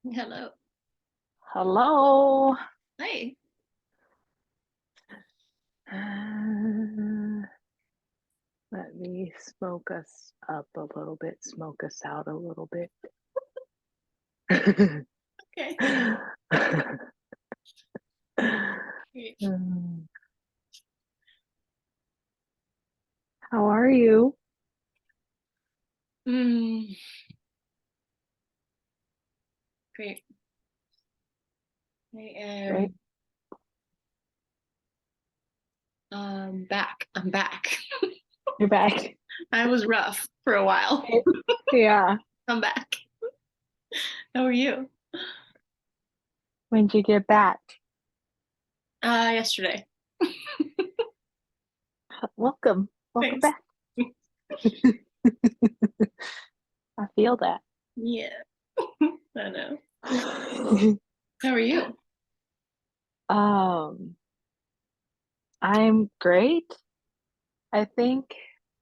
Hello. Hello. Hi. Uh, Let me smoke us up a little bit, smoke us out a little bit. Okay. Great. How are you? Mm, great. I Great. am back. I'm back. You're back. I was rough for a while. Yeah. I'm back. How are you? When'd you get back? Yesterday. Welcome. Welcome Thanks. back. I feel that. Yeah, I know. How are you? Um, I'm great. I think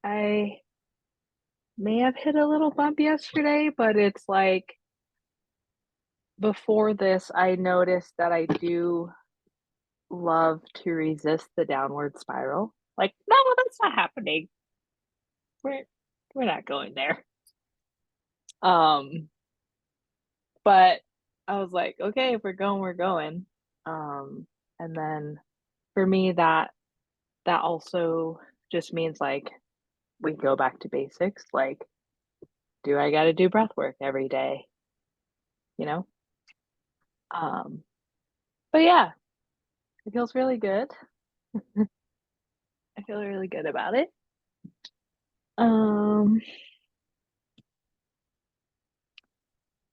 I may have hit a little bump yesterday, but it's like before this, I noticed that I do love to resist the downward spiral. Like, no, that's not happening. We're we're not going there. Um, but I was like, okay, if we're going, we're going. And then for me that also just means like we go back to basics. Like, do I gotta do breath work every day? You know? Um, but yeah, it feels really good. I feel really good about it. Um,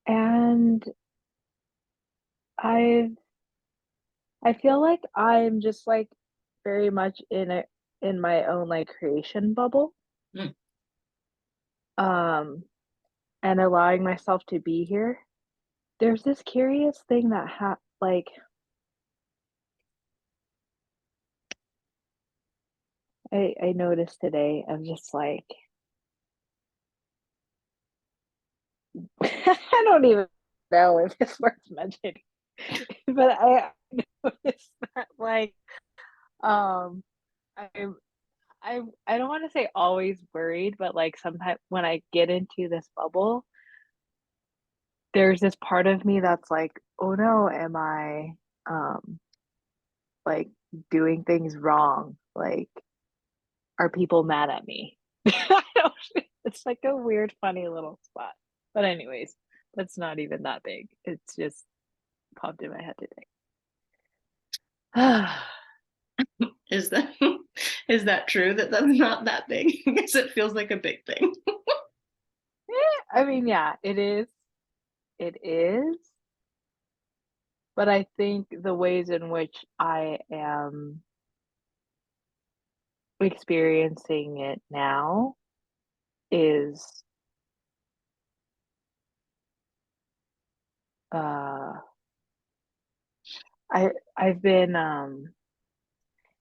and I I feel like I'm just like very much in my own like creation bubble. Mm. Um, and allowing myself to be here. There's this curious thing that I noticed today. I'm just like I don't even know if it's worth mentioning, but I noticed that like um I'm I don't want to say always worried, but like sometimes when I get into this bubble, there's this part of me that's like, oh no, am I um like doing things wrong? Like, are people mad at me? I don't, it's like a weird, funny little spot. But anyways, that's not even that big. It's just popped in my head today. Is that is that true that that's not that big? Because it feels like a big thing. I mean, yeah, it is. It is. But I think the ways in which I am experiencing it now is uh I've been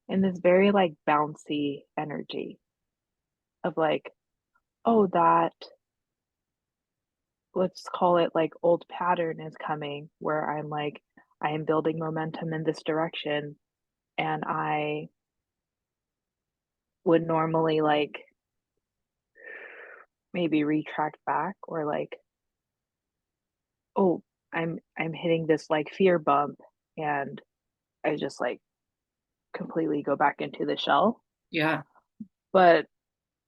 in this very like bouncy energy of like, oh, that let's call it like old pattern is coming where I'm like, I am building momentum in this direction and I would normally like maybe retract back or like, oh, I'm hitting this like fear bump and I just like completely go back into the shell. Yeah. But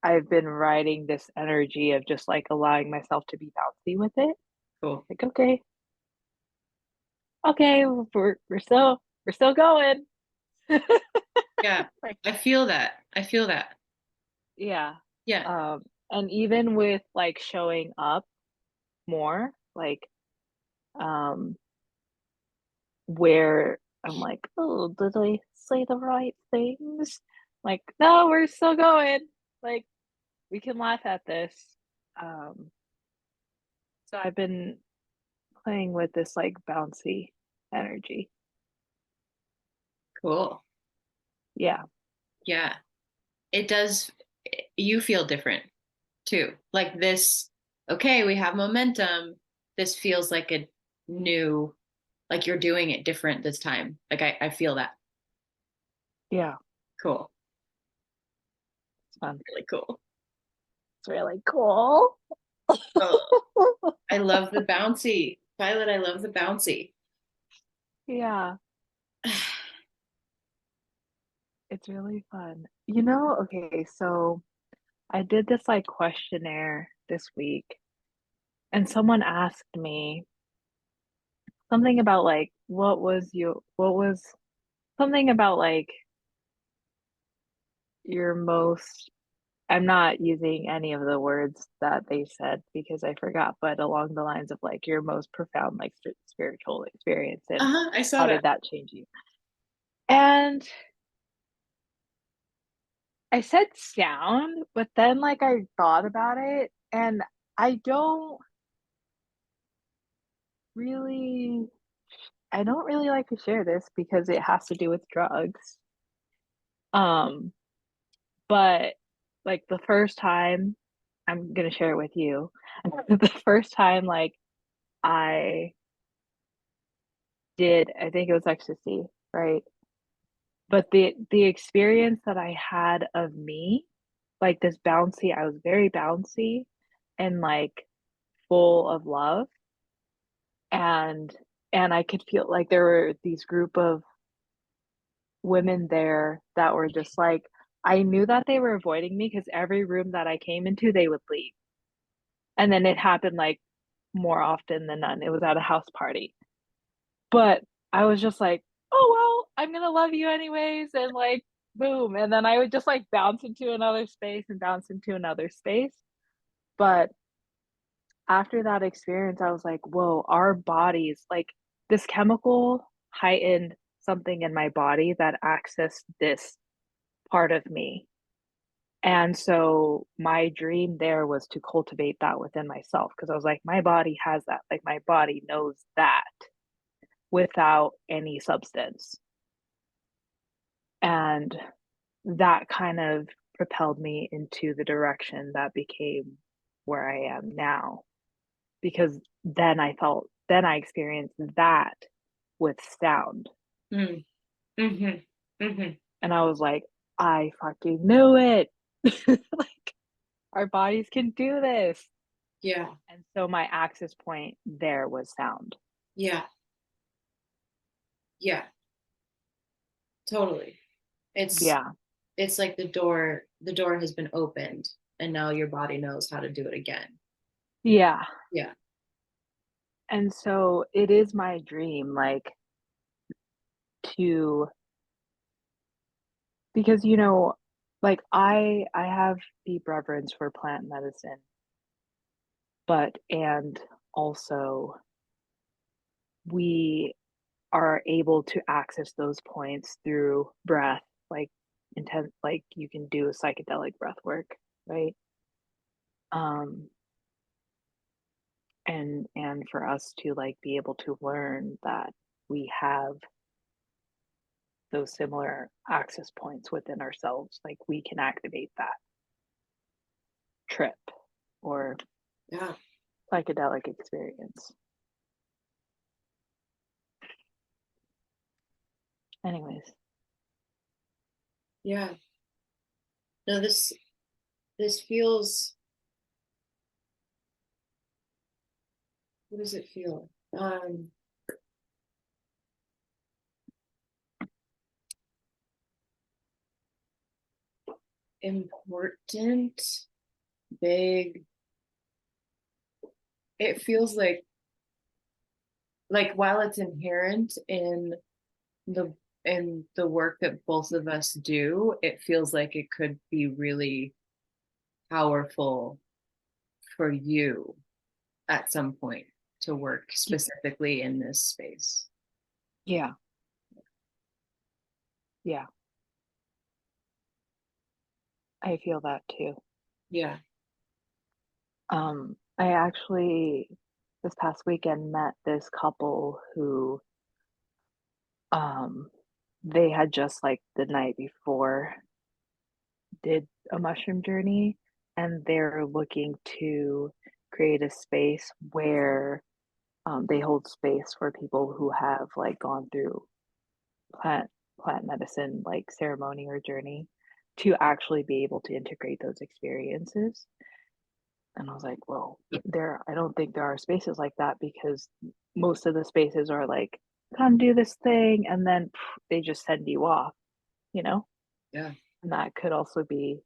I've been riding this energy of just like allowing myself to be bouncy with it. Cool. Like, okay, okay, we're still going. Yeah. Like, I feel that. I feel that. yeah. Yeah. Um, and even with like showing up more, like, um, where I'm like, oh, did I say the right things? Like, no, we're still going. Like, we can laugh at this. Um, so I've been playing with this like bouncy energy. Cool. Yeah. Yeah. It does. You feel different too. Like this, okay, we have momentum. This feels like a new, like you're doing it different this time. Like I feel that. Yeah, Cool. it's fun. Really cool. It's really cool. Oh, I love the bouncy. Violet, I love the bouncy. Yeah, it's really fun. You know, okay, so I did this like questionnaire this week, and someone asked me something about like what was something about like your most, I'm not using any of the words that they said because I forgot, but along the lines of like your most profound like spiritual experience and Uh-huh, I saw how that. did that change you? And I said sound, but then like I thought about it and I don't really I don't really like to share this because it has to do with drugs. Um, but like the first time I'm gonna share it with you. The first time like I did, I think it was ecstasy, right? But the experience that I had of me, like this bouncy, I was very bouncy and like full of love and I could feel like there were these group of women there that were just like I knew that they were avoiding me because every room that I came into, they would leave. And then it happened like more often than none. It was at a house party. But I was just like, "Oh, well, I'm gonna love you anyways," and, like, boom, and then I would just, like, bounce into another space and bounce into another space, but after that experience, I was like, "Whoa, our bodies" like, this chemical heightened something in my body that accessed this part of me, and so my dream there was to cultivate that within myself because I was like, "My body has that, like, my body knows that without any substance." And that kind of propelled me into the direction that became where I am now, because then I experienced that with sound, Mm. Mm-hmm. Mm-hmm. and I was like, "I fucking knew it." Like, our bodies can do this, Yeah. and so my access point there was sound. Yeah. Yeah. Totally. It's Yeah. it's like the door has been opened and now your body knows how to do it again. Yeah, Yeah. and so it is my dream, like, to because, you know, like, I have deep reverence for plant medicine, but and also we are able to access those points through breath, like, intent like, you can do psychedelic breath work, right? Um, and for us to, like, be able to learn that we have those similar access points within ourselves, like, we can activate that trip or Yeah. psychedelic experience. Anyways, Yeah. No, this feels, what does it feel? Important, big. It feels like while it's inherent the in the work that both of us do, it feels like it could be really powerful for you at some point to work y specifically in this space. yeah, yeah, I feel that too. Yeah. I actually this past weekend met this couple who, um, they had just, like, the night before did a mushroom journey, and they're looking to create a space where, They hold space for people who have like gone through plant plant medicine like ceremony or journey to actually be able to integrate those experiences. And I was like, well, I don't think there are spaces like that because most of the spaces are like, come do this thing, and then they just send you off, you know? Yeah. And that could also be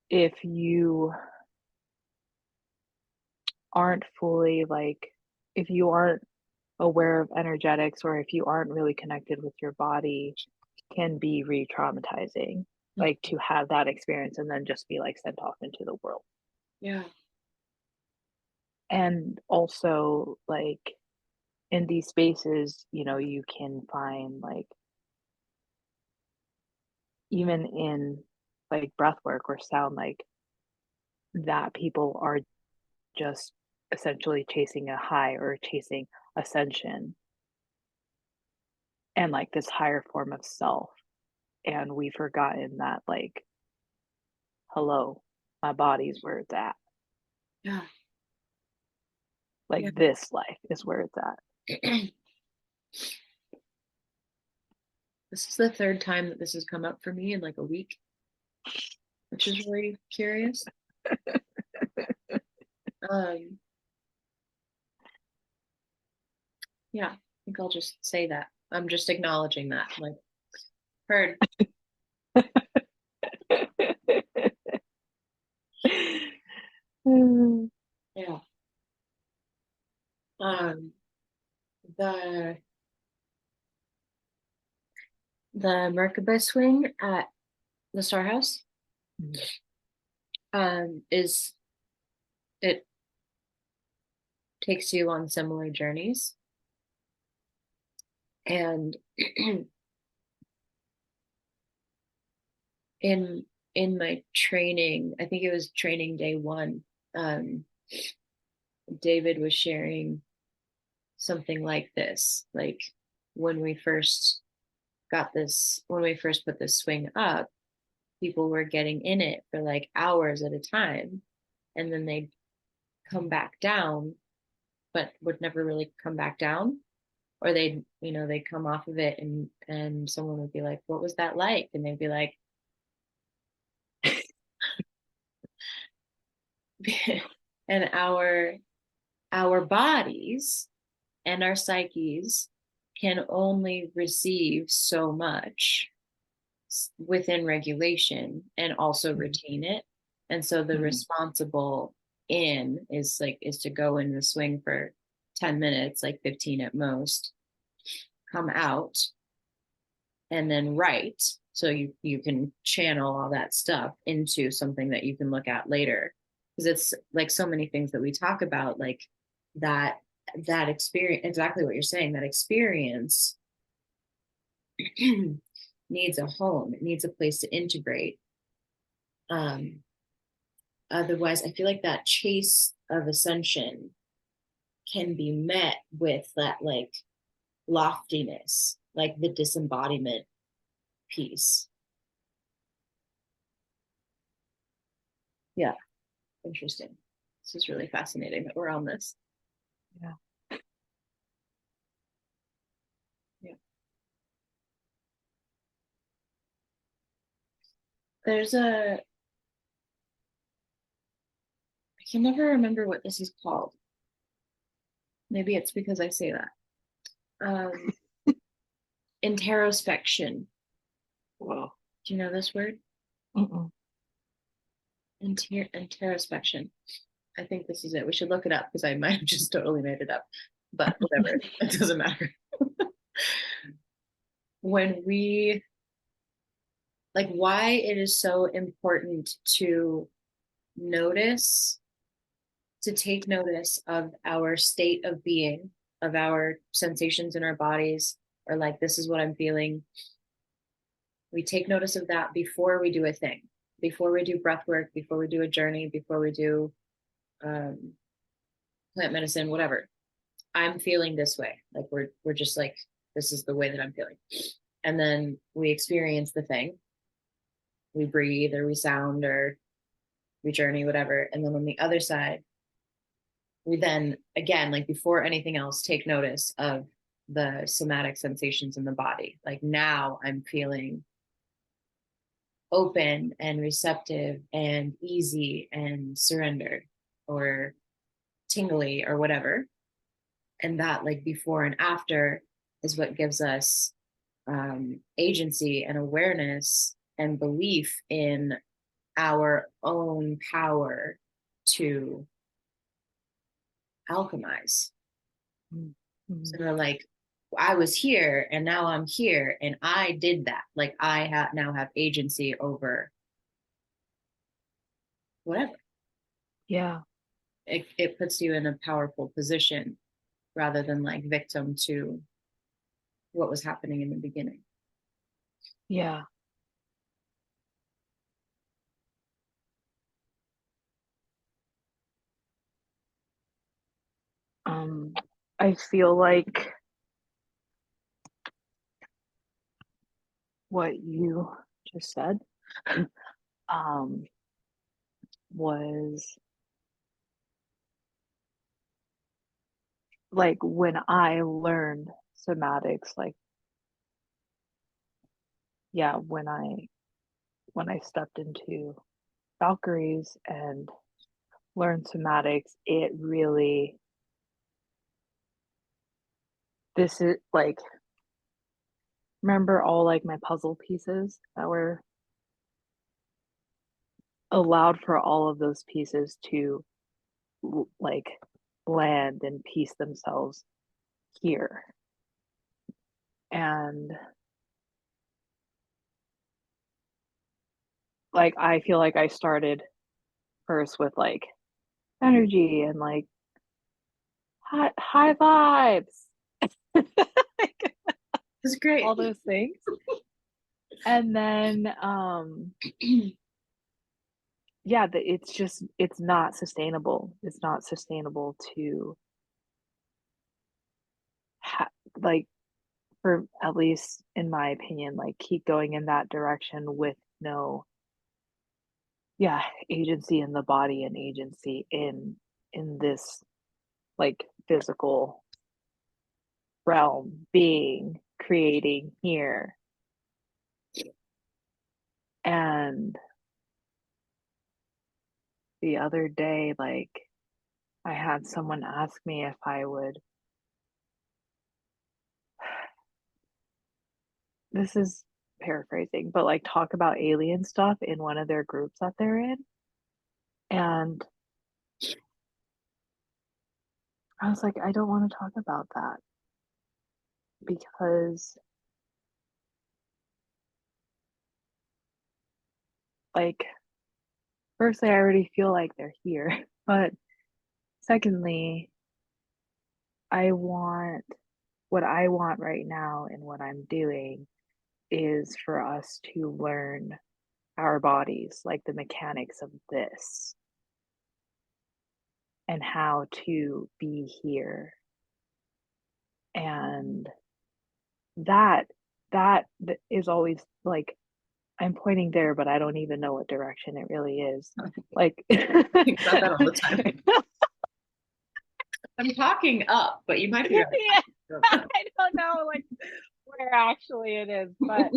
if you aren't fully like, if you aren't aware of energetics or if you aren't really connected with your body, can be re-traumatizing, like to have that experience and then just be like sent off into the world. Yeah. And also like in these spaces, you know, you can find like even in like breath work or sound like that people are just essentially chasing a high or chasing ascension and like this higher form of self. And we've forgotten that like, hello, my body's where it's at. Yeah. Like Yeah. this life is where it's at. This is the third time that this has come up for me in like a week, which is really curious. Um, yeah, I think I'll just say that. I'm just acknowledging that. I'm like, heard. Yeah. Um, the Merkaba swing at the Star House is it takes you on similar journeys. And in my training, I think it was training day 1, um, David was sharing something like this, like when we first when we first put this swing up, people were getting in it for like hours at a time, and then they'd come back down, but would never really come back down. Or they'd come off of it, and someone would be like, what was that like? And they'd be like, and our bodies and our psyches can only receive so much within regulation and also retain it. And so the responsible is to go in the swing for 10 minutes, like 15 at most, come out, and then write. So you can channel all that stuff into something that you can look at later. Because it's like so many things that we talk about, like that experience, exactly what you're saying, that experience needs a home. It needs a place to integrate. Otherwise, I feel like that chase of ascension can be met with that like loftiness, like the disembodiment piece. Yeah, interesting. This is really fascinating that we're on this. Yeah. Yeah. There's I can never remember what this is called. Maybe it's because I say that. Introspection. Whoa. Do you know this word? Mm-mm. Introspection. I think this is it. We should look it up because I might have just totally made it up. But whatever, it doesn't matter. When we like why it is so important to notice, to take notice of our state of being, of our sensations in our bodies, or like, this is what I'm feeling. We take notice of that before we do a thing, before we do breath work, before we do a journey, before we do plant medicine, whatever. I'm feeling this way. Like we're just like, this is the way that I'm feeling. And then we experience the thing. We breathe or we sound or we journey, whatever. And then on the other side, we then again, like before anything else, take notice of the somatic sensations in the body. Like now I'm feeling open and receptive and easy and surrendered or tingly or whatever. And that, like, before and after is what gives us agency and awareness and belief in our own power to alchemize. Mm-hmm. So they're like, I was here and now I'm here and I did that. Like I now have agency over whatever. Yeah. It puts you in a powerful position rather than like victim to what was happening in the beginning. Yeah. I feel like what you just said um was like when I learned somatics, like yeah, when I stepped into Valkyries and learned somatics, it really, this is like, remember all like my puzzle pieces that were allowed for all of those pieces to like land and piece themselves here. And like I feel like I started first with like energy and like high vibes. Like, It's great. all those things. And then yeah, it's just, it's not sustainable. It's not sustainable to like, for at least in my opinion, like keep going in that direction with no, yeah, agency in the body and agency in this like physical realm, being, creating here. And the other day, like I had someone ask me if I would, this is paraphrasing, but like talk about alien stuff in one of their groups that they're in. And I was like, I don't want to talk about that because, like, firstly, I already feel like they're here. But secondly, I want, what I want right now and what I'm doing is for us to learn our bodies, like the mechanics of this and how to be here. And that that is always like, I'm pointing there, but I don't even know what direction it really is. Like I think about that all the time. I'm talking up, but you might be right. Yeah, I don't know like where actually it is, but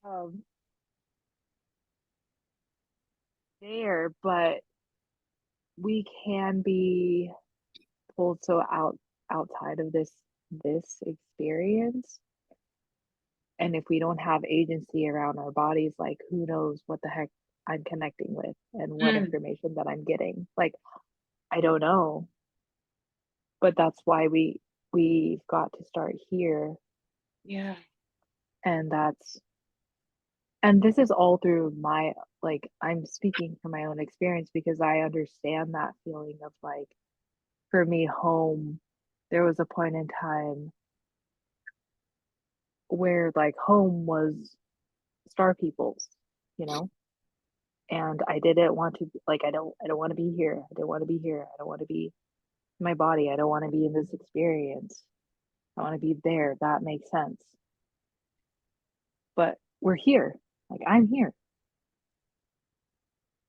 um there, but we can be pulled so outside of this experience. And if we don't have agency around our bodies, like who knows what the heck I'm connecting with and what information that I'm getting. Like I don't know. But that's why we've got to start here. Yeah. And that's, and this is all through my, like I'm speaking from my own experience because I understand that feeling of like, for me, home, there was a point in time where like home was star people's, you know, and I didn't want to, like I don't want to be here. I don't want to be here. I don't want to be in my body. I don't want to be in this experience. I want to be there. That makes sense. But we're here. Like I'm here.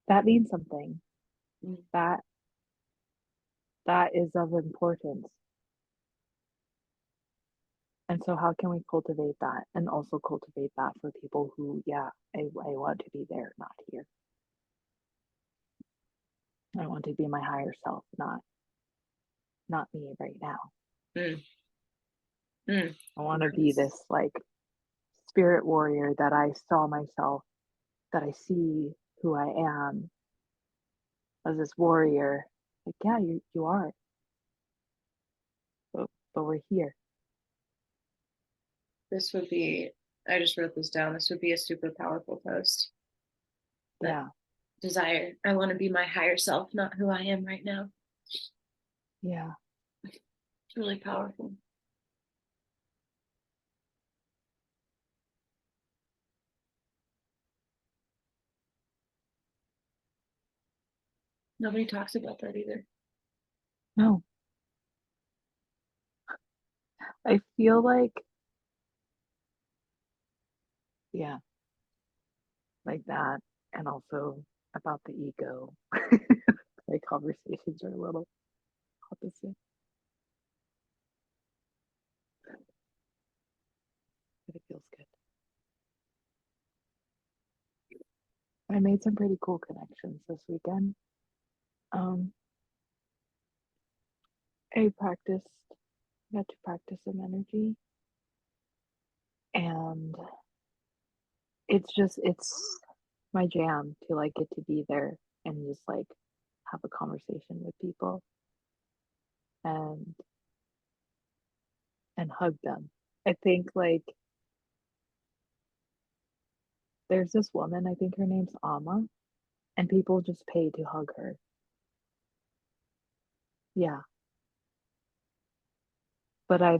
That means something. That that is of importance. And so how can we cultivate that and also cultivate that for people who, yeah, I want to be there, not here. I want to be my higher self, not me right now. Mm. Mm. I want to be this like spirit warrior that I saw myself, that I see who I am as this warrior. Like, yeah, you are. But we're here. This would be, I just wrote this down. This would be a super powerful post. That Yeah. desire. I want to be my higher self, not who I am right now. Yeah. It's really powerful. Nobody talks about that either. No. I feel like, yeah, like that. And also about the ego. My conversations are a little opposite, but it feels good. I made some pretty cool connections this weekend. Um, I got to practice some energy, and it's my jam to like get to be there and just like have a conversation with people and hug them. I think like there's this woman, I think her name's Ama, and people just pay to hug her. Yeah, but I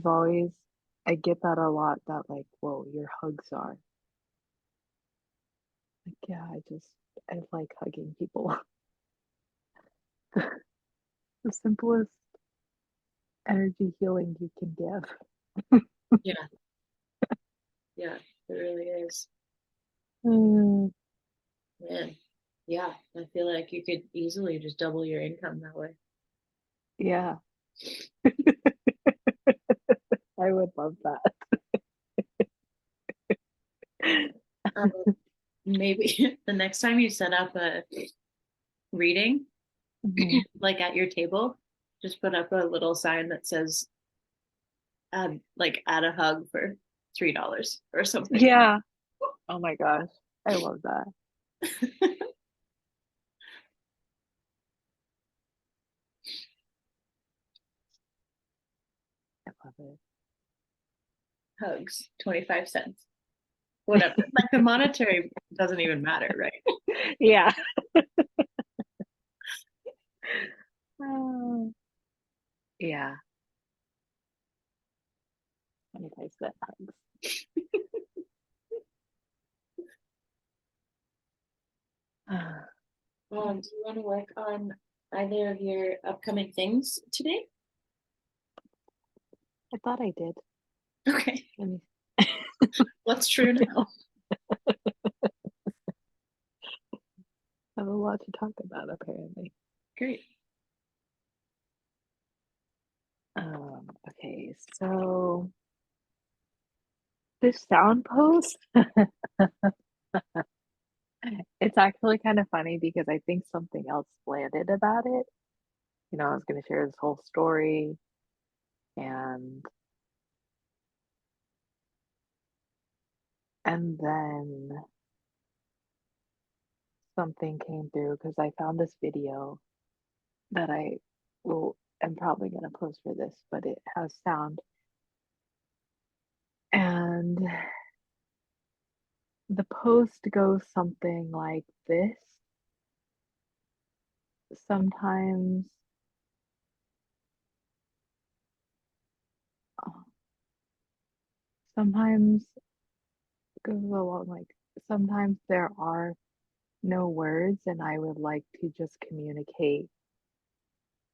get that a lot, that like, whoa, your hugs are like, yeah, I like hugging people. The simplest energy healing you can give. Yeah. Yeah, it really is. Mm, Man. Yeah. I feel like you could easily just double your income that way. yeah, I would love that. Um, maybe the next time you set up a reading, Mhm. like at your table, just put up a little sign that says, like, add a hug for $3 or something. Yeah. Oh my gosh. I love that. I love it. Hugs, 25 cents. Whatever. Like the monetary doesn't even matter, right? Yeah. Oh, yeah. 25-cent hugs. Do you want to work on either of your upcoming things today? I thought I did. Okay. Let me What's true now? have a lot to talk about apparently. Great. Okay, so this sound post, it's actually kind of funny because I think something else landed about it. You know, I was going to share this whole story, and then something came through because I found this video that I'm probably going to post for this, but it has sound. And the post goes something like this. Sometimes, uh, sometimes goes along like, sometimes there are no words, and I would like to just communicate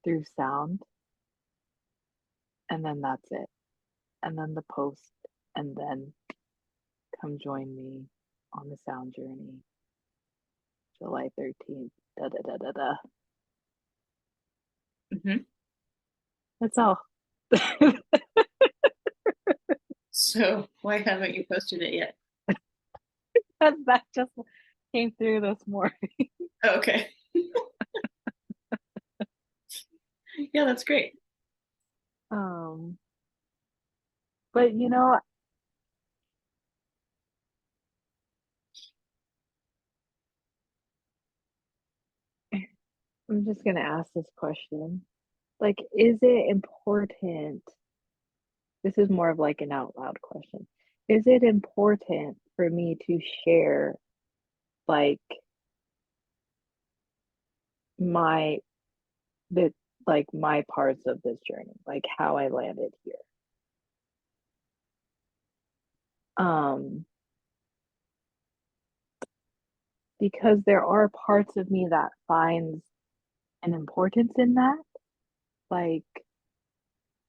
through sound, and then that's it. And then the post, and then come join me on the sound journey, July 13th. Da da da da da. Mhm. That's all. So why haven't you posted it yet? That just came through this morning. Okay. Yeah, that's great. Um, but you know, I'm just gonna ask this question. Like, is it important? This is more of like an out loud question. Is it important for me to share like my the like my parts of this journey, like how I landed here? Um, because there are parts of me that finds an importance in that. Like,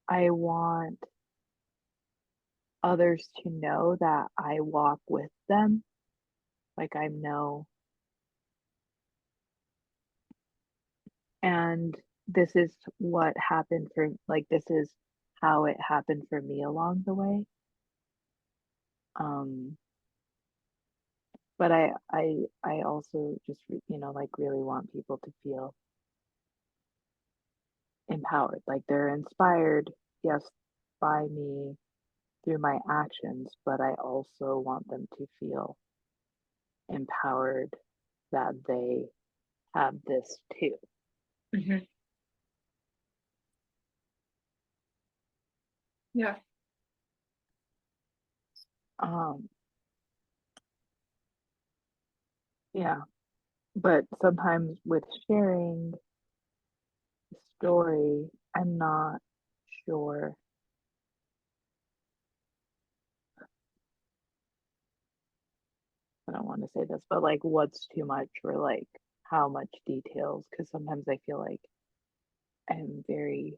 I want others to know that I walk with them. Like, I know, and this is what happened for, like, this is how it happened for me along the way. Um, but I also just, like really want people to feel empowered, like they're inspired, yes, by me through my actions, but I also want them to feel empowered that they have this too. Hmm. Yeah. Um, yeah, but sometimes with sharing the story, I'm not sure. I don't want to say this, but like what's too much or like how much details, because sometimes I feel like I'm very,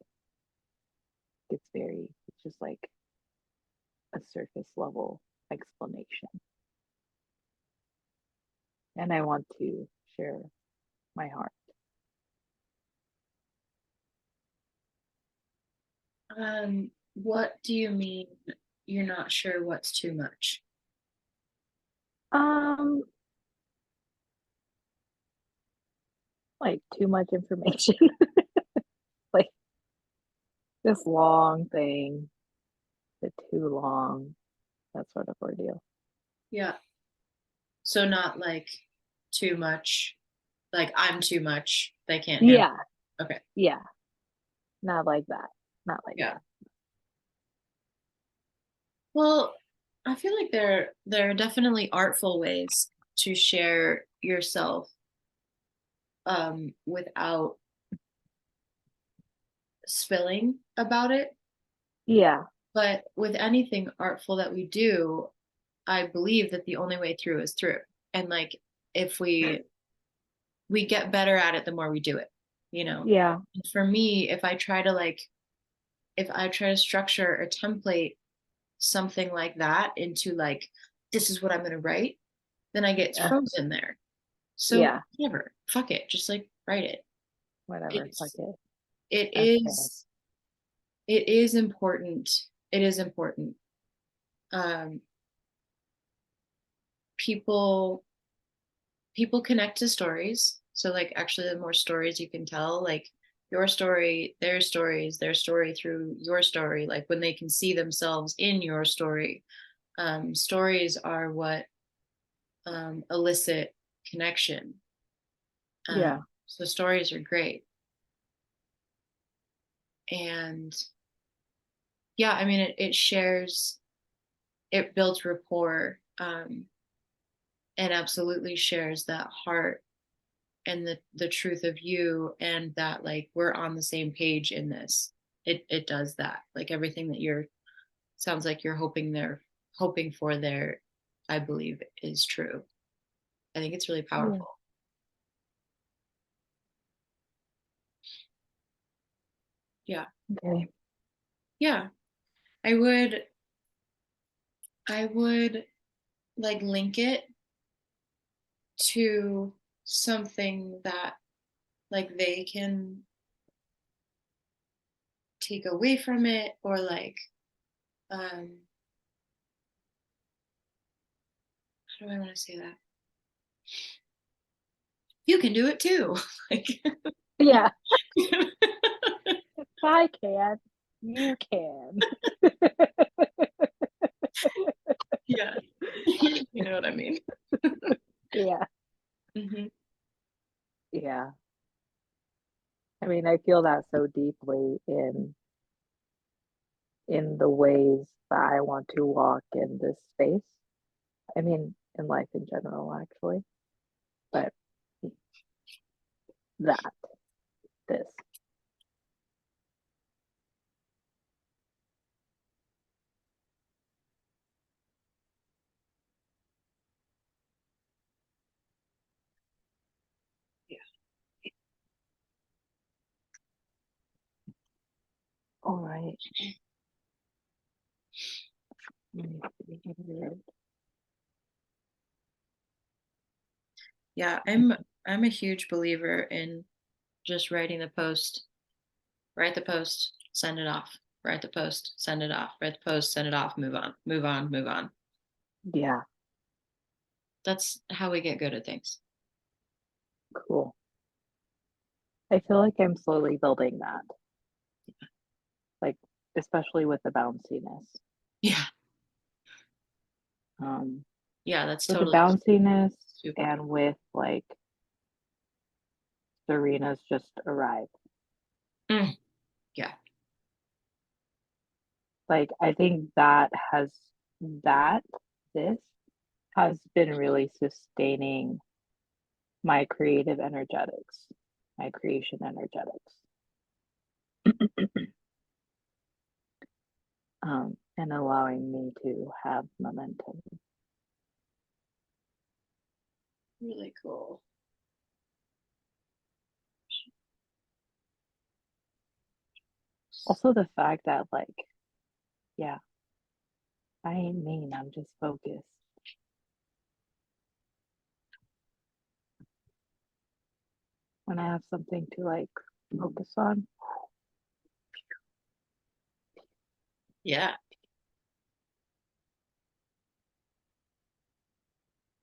it's just like a surface level explanation. And I want to share my heart. What do you mean you're not sure what's too much? Um, like too much information, like this long thing, the too long, that sort of ordeal. Yeah. So not like too much, like I'm too much, they can't handle. Yeah, Okay. yeah, not like that, not like Yeah. that. Well, I feel like there are definitely artful ways to share yourself without spilling about it. Yeah, But with anything artful that we do, I believe that the only way through is through. And like if we get better at it the more we do it, you know. yeah, And for me, if I try to structure or template something like that into like this is what I'm going to write, then I get yeah, frozen there. So yeah, whatever, fuck it, just like write it. whatever, fuck It's it. it Okay. is it is important. It is important. Um, people people connect to stories. So like actually the more stories you can tell, like your story, their story through your story, like when they can see themselves in your story. Stories are what elicit connection. Yeah, So stories are great. And yeah, I mean it shares, it builds rapport, and absolutely shares that heart and the truth of you, and that like we're on the same page in this. It does that, like everything that you're, sounds like you're hoping for there, I believe is true. I think it's really yeah. powerful. Yeah. Okay. Yeah. I would i would like link it to something that like they can take away from it, or like, how do I want to say that? You can do it too. Like, Yeah. If I can, you can. yeah. You know what I mean? Yeah. Hmm. Yeah. I mean, I feel that so deeply in the ways that I want to walk in this space. I mean, in life in general, actually. But that, this. Yeah. All right. Yeah, I'm a huge believer in just writing the post, write the post, send it off, write the post, send it off, write the post, send it off, move on, move on, move on. Yeah, That's how we get good at things. cool. I feel like I'm slowly building that, like, especially with the bounciness. Yeah. Um, Yeah, that's with the totally bounciness super. and with like Serena's just arrived. Mm, yeah. Like, I think that this has been really sustaining my creative energetics, my creation energetics, and allowing me to have momentum. Really cool. Also, the fact that, like, yeah, I ain't mean, I'm just focused. When I have something to like focus on, Yeah.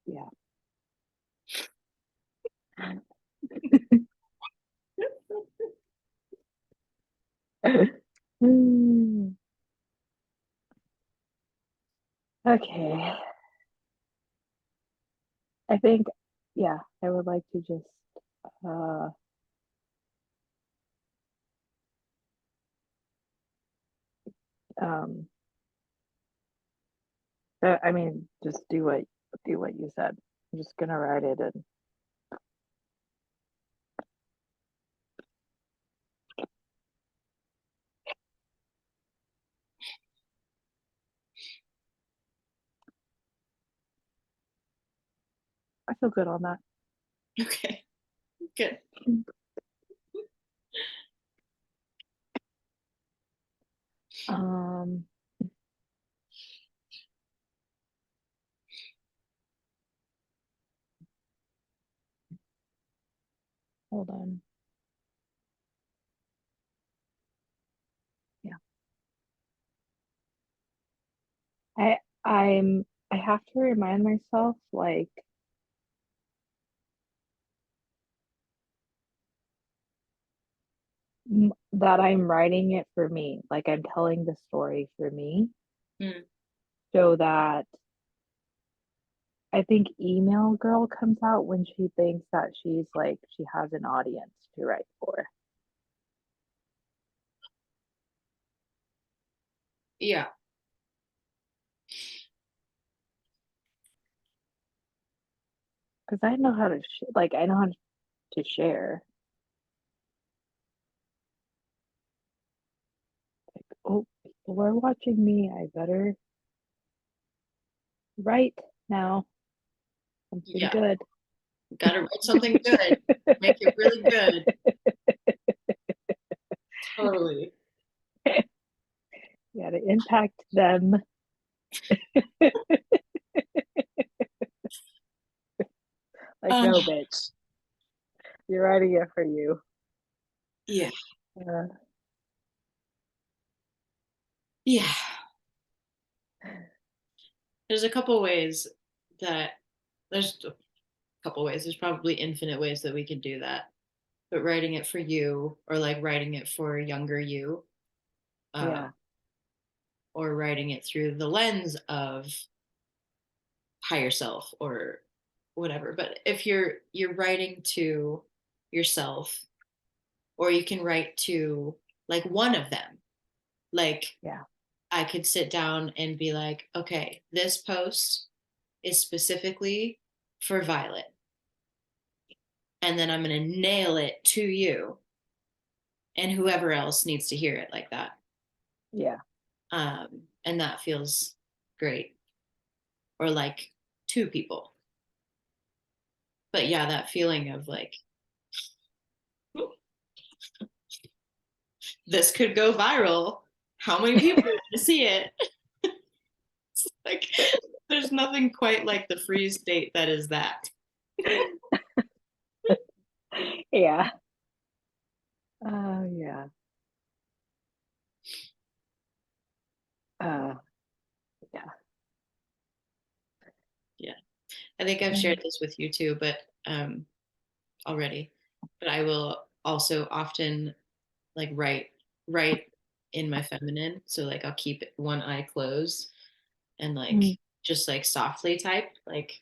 yeah. Hmm. Okay. I think, yeah, I would like to just, uh, um, I mean, just do what you said. I'm just gonna write it, and I feel good on that. Okay. Good. Um, hold on. Yeah. I I have to remind myself like that I'm writing it for me. Like I'm telling the story for me Mm, so that I think email girl comes out when she thinks that she's like she has an audience to write for. yeah. Because I know how to like I know how to share. Like, oh, people are watching me. I better write now something Yeah. good. Gotta write something good. Make it really good. Totally. Yeah, to impact them. Like, Um, no, bitch, you're writing it for you. yeah. Uh, Yeah. There's a couple ways that there's a couple ways. There's probably infinite ways that we can do that. But writing it for you, or like writing it for younger you, uh, Yeah. or writing it through the lens of higher self or whatever. But if you're writing to yourself, or you can write to like one of them, like Yeah. I could sit down and be like, okay, this post is specifically for Violet, and then I'm going to nail it to you and whoever else needs to hear it like that. Yeah. And that feels great. Or like two people. But yeah, that feeling of like, this could go viral. How many people want to see it? Like, there's nothing quite like the freeze state that is that. Yeah. Oh, yeah. Uh, yeah. Yeah. I think I've shared Mm. this with you too, but already. But I will also often like write in my feminine. So like I'll keep one eye closed and like Mm. just like softly type, like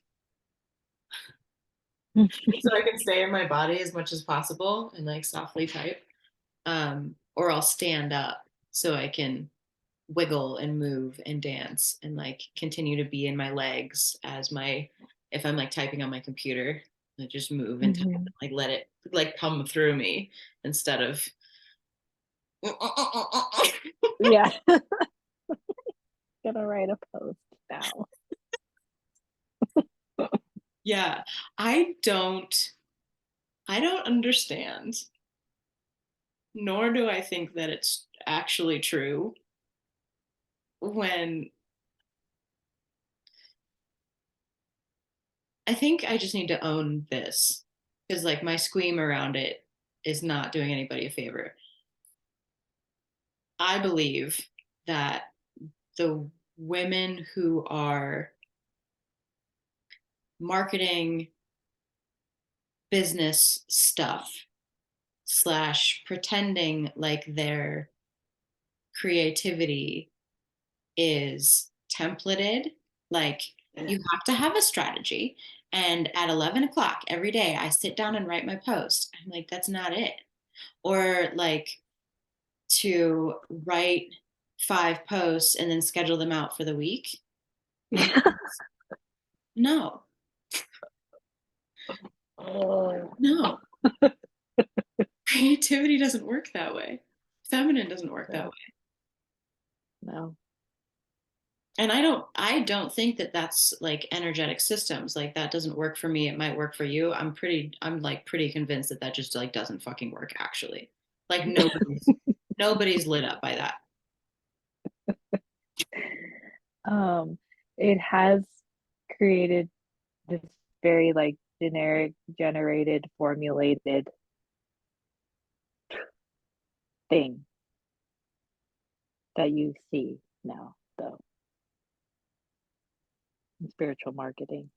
so I can stay in my body as much as possible and like softly type. Or I'll stand up so I can wiggle and move and dance and like continue to be in my legs as my if I'm like typing on my computer, I just move and type Mhm. and like let it like come through me instead of Yeah. Gonna write a post now. yeah. I don't understand, nor do I think that it's actually true when I think I just need to own this because like my squeam around it is not doing anybody a favor. I believe that the women who are marketing business stuff slash pretending like their creativity is templated, like you have to have a strategy. And at 11 o'clock every day, I sit down and write my post. I'm like, that's not it. Or like to write 5 posts and then schedule them out for the week. Like, Yeah. no, Oh, no. Creativity doesn't work that way. Feminine doesn't work that no, way. no. And I don't think that that's like energetic systems. Like that doesn't work for me. It might work for you. I'm like pretty convinced that that just like doesn't fucking work actually. Like nobody's lit up by that. Um, it has created this very like generic, generated, formulated thing that you see now, though, in spiritual marketing.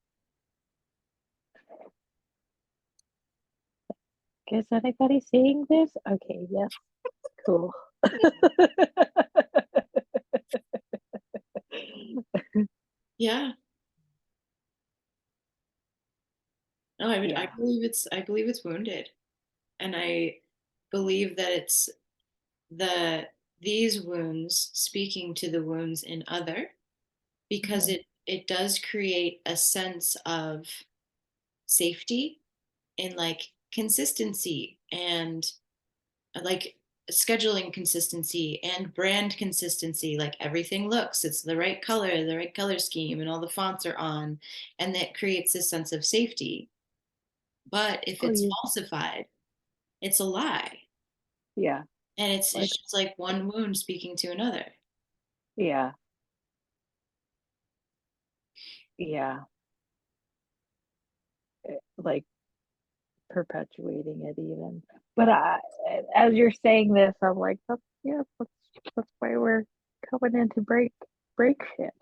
Is anybody seeing this? Okay, yes, cool. Yeah. No, I Yeah. believe it's wounded. And I believe that it's the these wounds speaking to the wounds in other because Mhm. it does create a sense of safety and like consistency and like scheduling consistency and brand consistency, like everything looks it's the right color scheme and all the fonts are on, and that creates this sense of safety. But if Oh, it's you, falsified, it's a lie, yeah, and it's like, it's just like one wound speaking to another. yeah, yeah, like perpetuating it even. But as you're saying this, I'm like, that's, yeah, that's why we're coming in to break shit.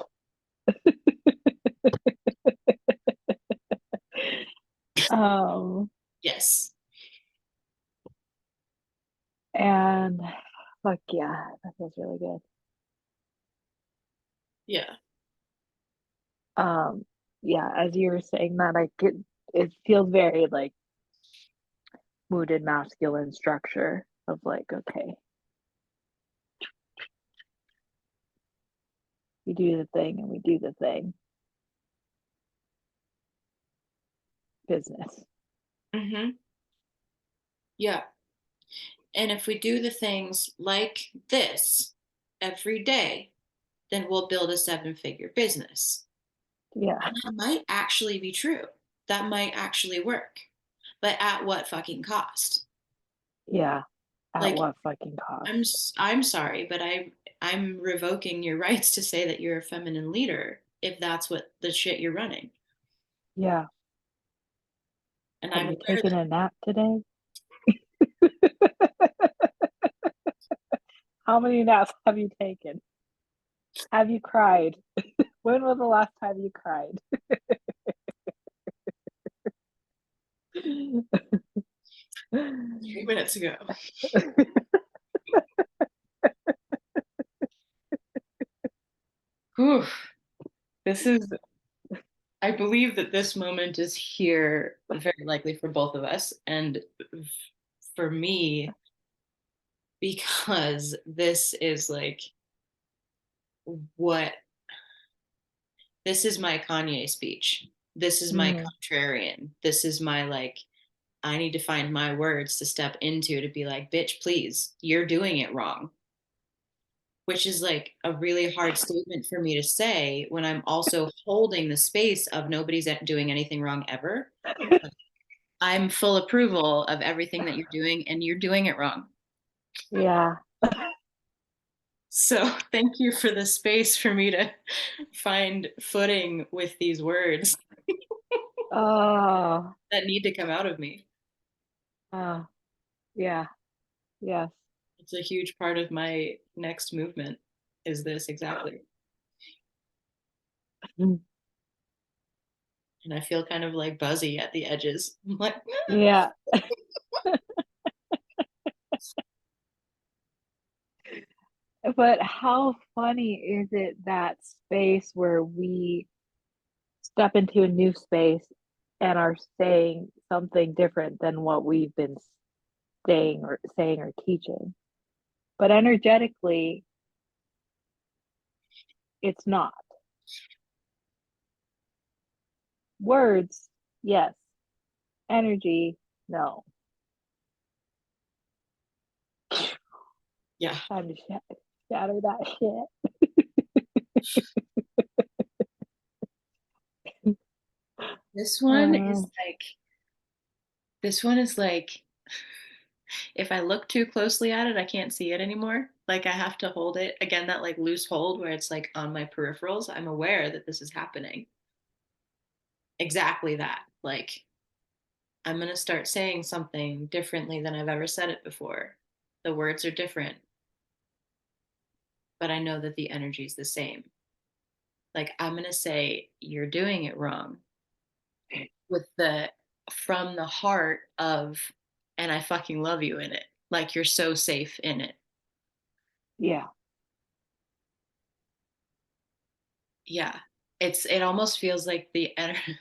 Yes. And fuck yeah, that feels really good. Yeah. Yeah, as you were saying that, it feels very like rooted masculine structure of like, okay, we do the thing and we do the thing. Business. Mm-hmm. Yeah. And if we do the things like this every day, then we'll build a 7-figure business. Yeah, And that might actually be true. That might actually work. But at what fucking cost? yeah. At Like what fucking cost? I'm sorry, but I'm revoking your rights to say that you're a feminine leader if that's what the shit you're running. Yeah. And Have I'm you aware taken that a nap today? How many naps have you taken? Have you cried? When was the last time you cried? 3 minutes ago. Whew. This is I believe that this moment is here very likely for both of us and for me because this is like what this is my Kanye speech. This is my Mm, contrarian. This is my like I need to find my words to step into to be like, bitch, please, you're doing it wrong. Which is like a really hard statement for me to say when I'm also holding the space of nobody's doing anything wrong ever. I'm full approval of everything that you're doing, and you're doing it wrong. yeah. So thank you for the space for me to find footing with these words Oh, that need to come out of me. oh, yeah. Yes. It's a huge part of my next movement is this exactly. Mm, And I feel kind of like buzzy at the edges. I'm like, yeah. But how funny is it that space where we step into a new space and are saying something different than what we've been saying or teaching? But energetically, it's not. Words, yes. Energy, no. yeah, Time to shatter that shit. this one is Uh, like, this one is like, if I look too closely at it, I can't see it anymore. Like I have to hold it again, that like loose hold where it's like on my peripherals. I'm aware that this is happening. Exactly that. Like I'm going to start saying something differently than I've ever said it before. The words are different, but I know that the energy is the same. Like I'm going to say, you're doing it wrong with the from the heart of, and I fucking love you in it. Like you're so safe in it. yeah. Yeah. It almost feels like the energy,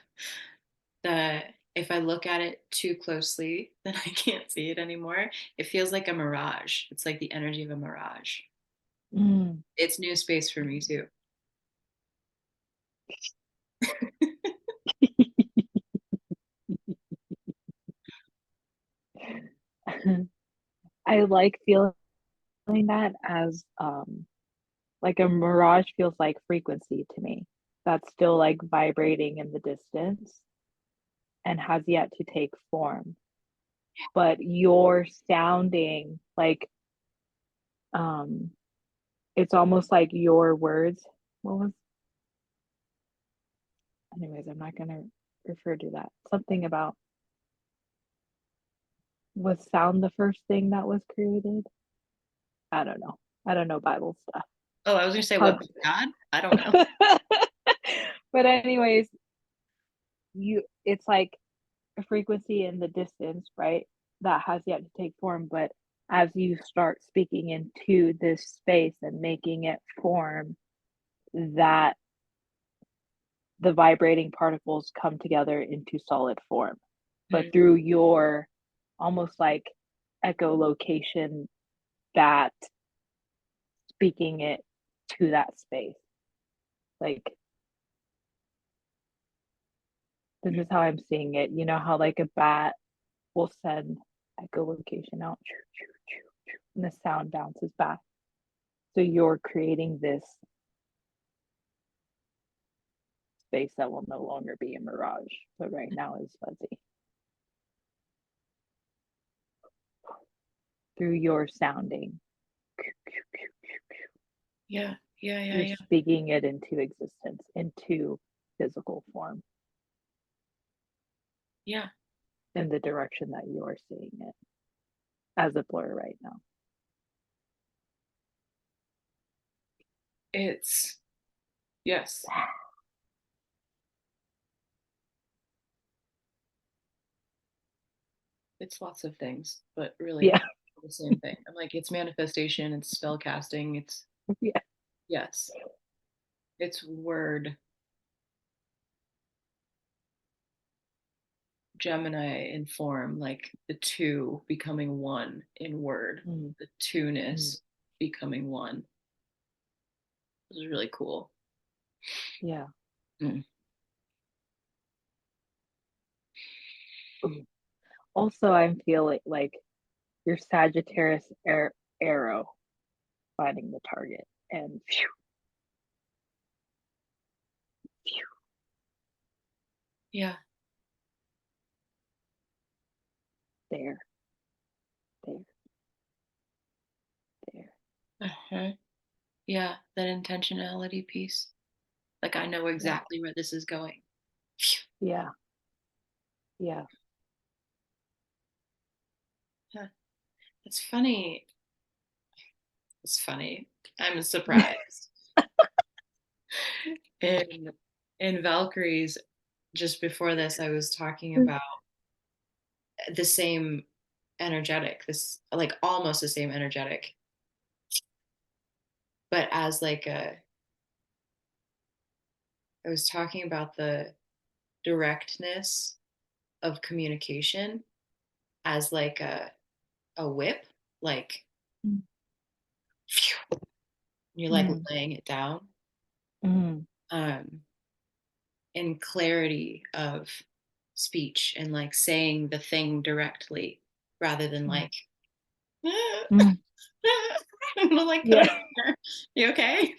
the, if I look at it too closely, then I can't see it anymore. It feels like a mirage. It's like the energy of a mirage. Mm. It's new space for me too. I like feeling that as like a mirage feels like frequency to me. That's still like vibrating in the distance and has yet to take form. But you're sounding like um it's almost like your words. What was anyways, I'm not gonna refer to that. Something about was sound the first thing that was created? I don't know. I don't know Bible stuff. Oh, I was gonna say, what, How God? I don't know. but anyways, it's like a frequency in the distance, right? That has yet to take form, but as you start speaking into this space and making it form, that the vibrating particles come together into solid form. But Mm, through your almost like echolocation, that speaking it to that space. Like, this mm. is how I'm seeing it. You know how like a bat will send echolocation out, and the sound bounces back. So you're creating this space that will no longer be a mirage, but right now is fuzzy. Through your sounding, Yeah, yeah, yeah, you're yeah, speaking it into existence, into physical form, yeah. in the direction that you're seeing it as a blur right now. It's yes, it's lots of things, but really Yeah, the same thing. I'm like, it's manifestation, it's spell casting, it's yeah, yes, it's word Gemini in form, like the two becoming one in word, mm, the mm, two-ness becoming one. This is really cool. yeah. Mm. Ooh. Also, I'm feeling like your Sagittarius arrow finding the target and phew, phew, Yeah. there, there, there. Uh-huh. Yeah, that intentionality piece. Like I know Yeah, exactly where this is going. yeah, yeah. Huh. It's funny. It's funny. I'm surprised. In Valkyries, just before this, I was talking about the same energetic, this like almost the same energetic, but as like a I was talking about the directness of communication as like a whip, like Mm, you're like mm, laying it down. mm, Um, and clarity of speech and like saying the thing directly rather than mm, like mm. like put Yeah, it there. You okay?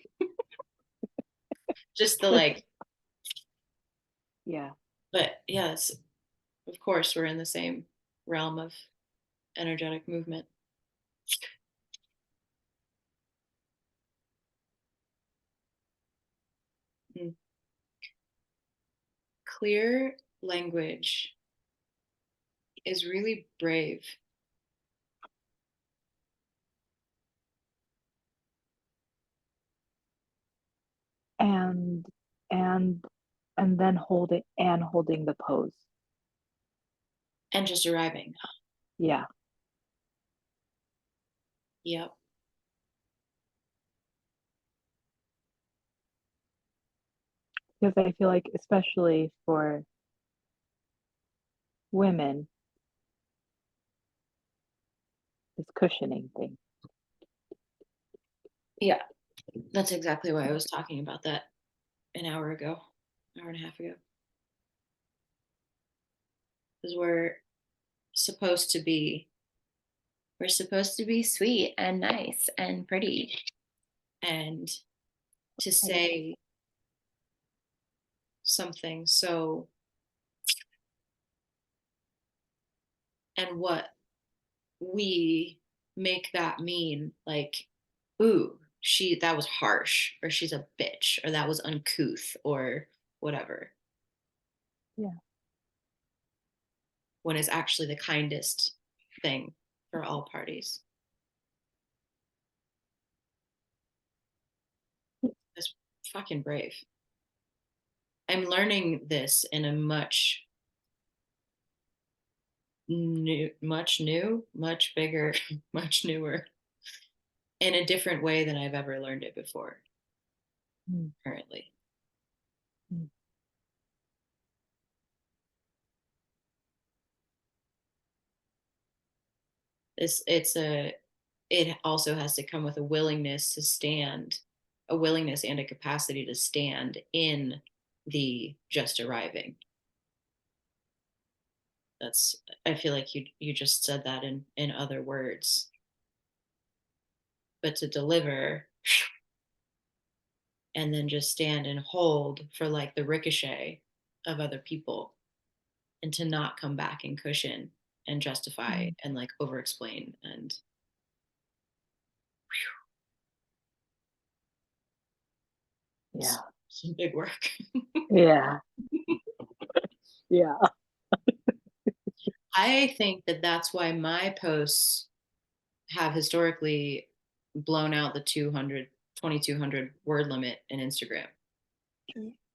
Just the like, yeah, but yes, of course we're in the same realm of energetic movement. Mm. Clear language is really brave. and and and then holding the pose. And just arriving. Yeah, Yep. because I feel like especially for women, this cushioning thing. Yeah, that's exactly why I was talking about that an hour ago, hour and a half ago. Because supposed to be we're supposed to be sweet and nice and pretty. And to say something so, and what we make that mean, like, ooh, that was harsh, or she's a bitch, or that was uncouth, or whatever, Yeah, when it's actually the kindest thing for all parties. fucking brave. I'm learning this in a much much bigger, much newer, in a different way than I've ever learned it before Mm. currently. Mm. It also has to come with a willingness to stand, a willingness and a capacity to stand in the just arriving. That's, I feel like you just said that in other words, but to deliver and then just stand and hold for like the ricochet of other people, and to not come back and cushion and justify Mm. and like over explain, and Yeah. some big work. Yeah. Yeah. I think that that's why my posts have historically blown out the 2,200 word limit in Instagram,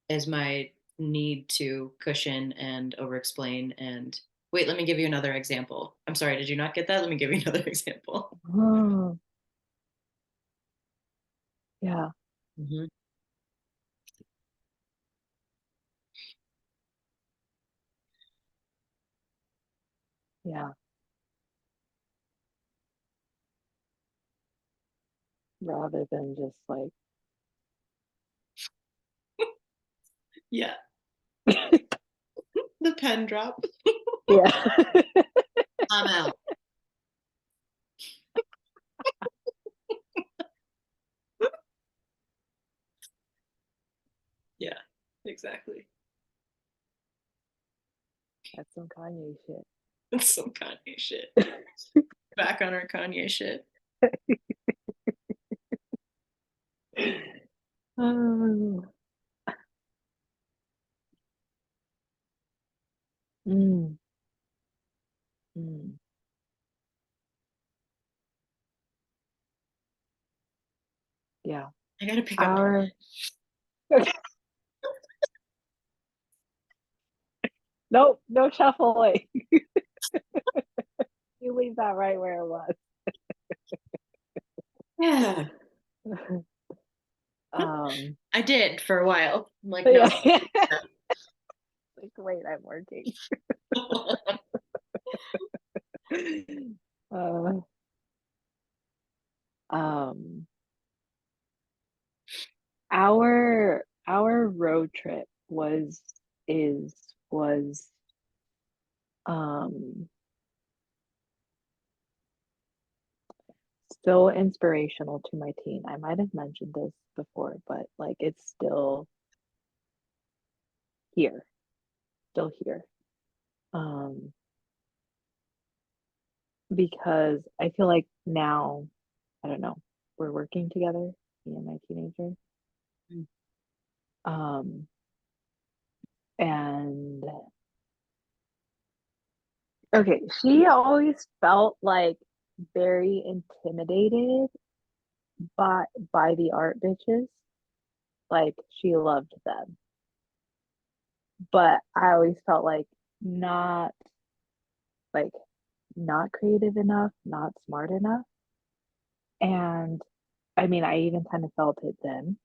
is my need to cushion and over explain. And wait, let me give you another example. I'm sorry, did you not get that? Let me give you another example. Oh, yeah. Mhm. Yeah. Rather than just like, Yeah, the pen drop. yeah. I'm out. Yeah, exactly. That's some Kanye shit. That's some Kanye shit. Back on our Kanye shit. Oh. Mm. Mm. Yeah. I gotta pick up. Our nope, no shuffling. You leave that right where it was. Yeah, Um, I did for a while. I'm like, no. yeah. Like, wait, I'm working. Uh, um, our road trip is was um still inspirational to my teen. I might have mentioned this before, but like it's here, still here. Um, because I feel like now, I don't know, we're working together, me and my teenager. Um, and okay, she always felt like very intimidated by the art bitches. Like she loved them. But I always felt like not like not creative enough, not smart enough. And I mean, I even kind of felt it then,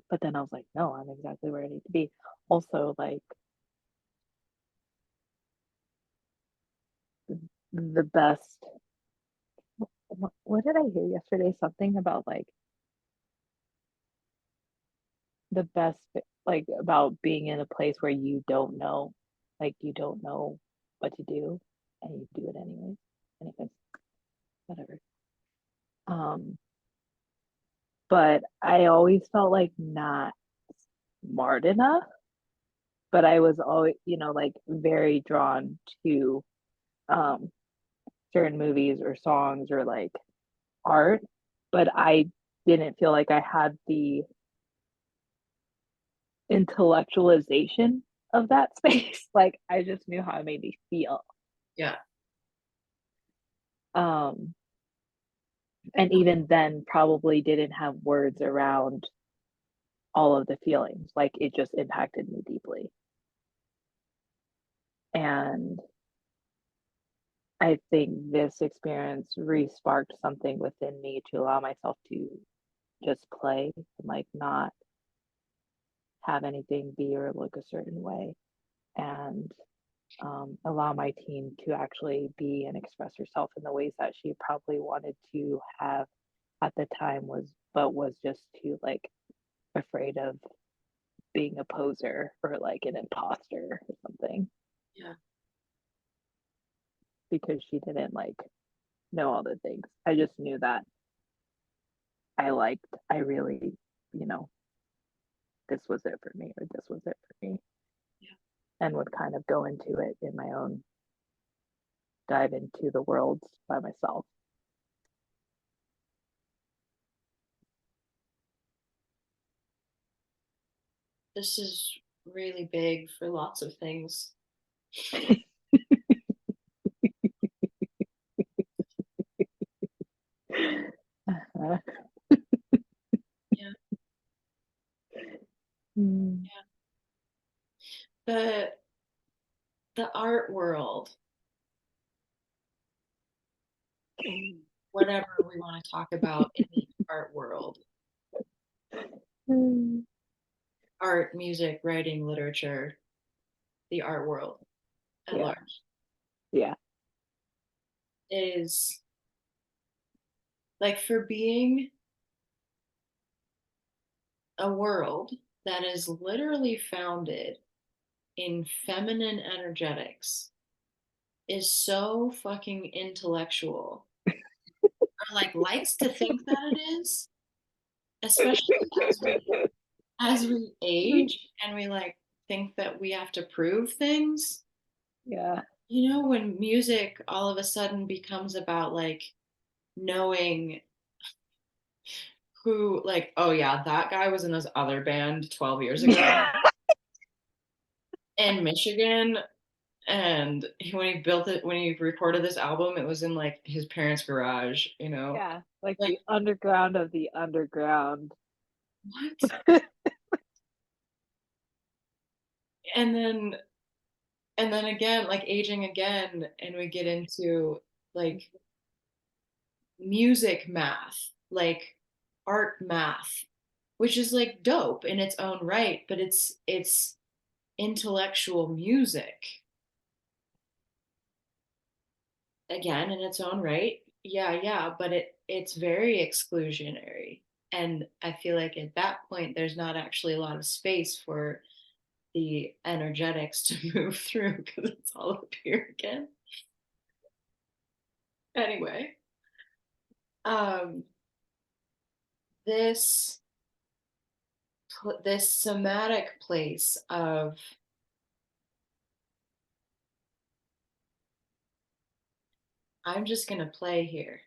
but then I was like, no, I'm exactly where I need to be. Also, like the best, what did I hear yesterday? Something about like the best, like about being in a place where you don't know, like you don't know what to do and you do it anyways. Anyways, whatever. Um, but I always felt like not smart enough, but I was always, like very drawn to um certain movies or songs or like art, but I didn't feel like I had the intellectualization of that space. Like I just knew how it made me feel. Yeah. Um, and even then probably didn't have words around all of the feelings. Like it just impacted me deeply. And I think this experience re-sparked something within me to allow myself to just play and like not have anything be or look a certain way, and allow my teen to actually be and express herself in the ways that she probably wanted to have at the time, was just too like afraid of being a poser or like an imposter or something, Yeah. because she didn't like know all the things. I just knew that I really, you know, this was it for me, or this was it for me, Yeah. and would kind of go into it in my own, dive into the worlds by myself. This is really big for lots of things. Uh-huh. Yeah. Mm. Yeah. The art world, whatever we want to talk about in the art world, Mm. art, music, writing, literature, the art world at Yeah, large yeah, is like, for being a world that is literally founded in feminine energetics, is so fucking intellectual, or like likes to think that it is, especially as we age and we like think that we have to prove things. yeah, When music all of a sudden becomes about like knowing who, like, oh yeah, that guy was in this other band 12 years ago yeah, in Michigan, and when he recorded this album, it was in like his parents' garage. yeah. Like Like, the underground of the underground. what? And then again, like aging again, and we get into like music math, like art math, which is like dope in its own right, but it's intellectual music again in its own right. Yeah, yeah, but it's very exclusionary. And I feel like at that point there's not actually a lot of space for the energetics to move through, because it's all up here again. Anyway, um this this somatic place of, I'm just going to play here.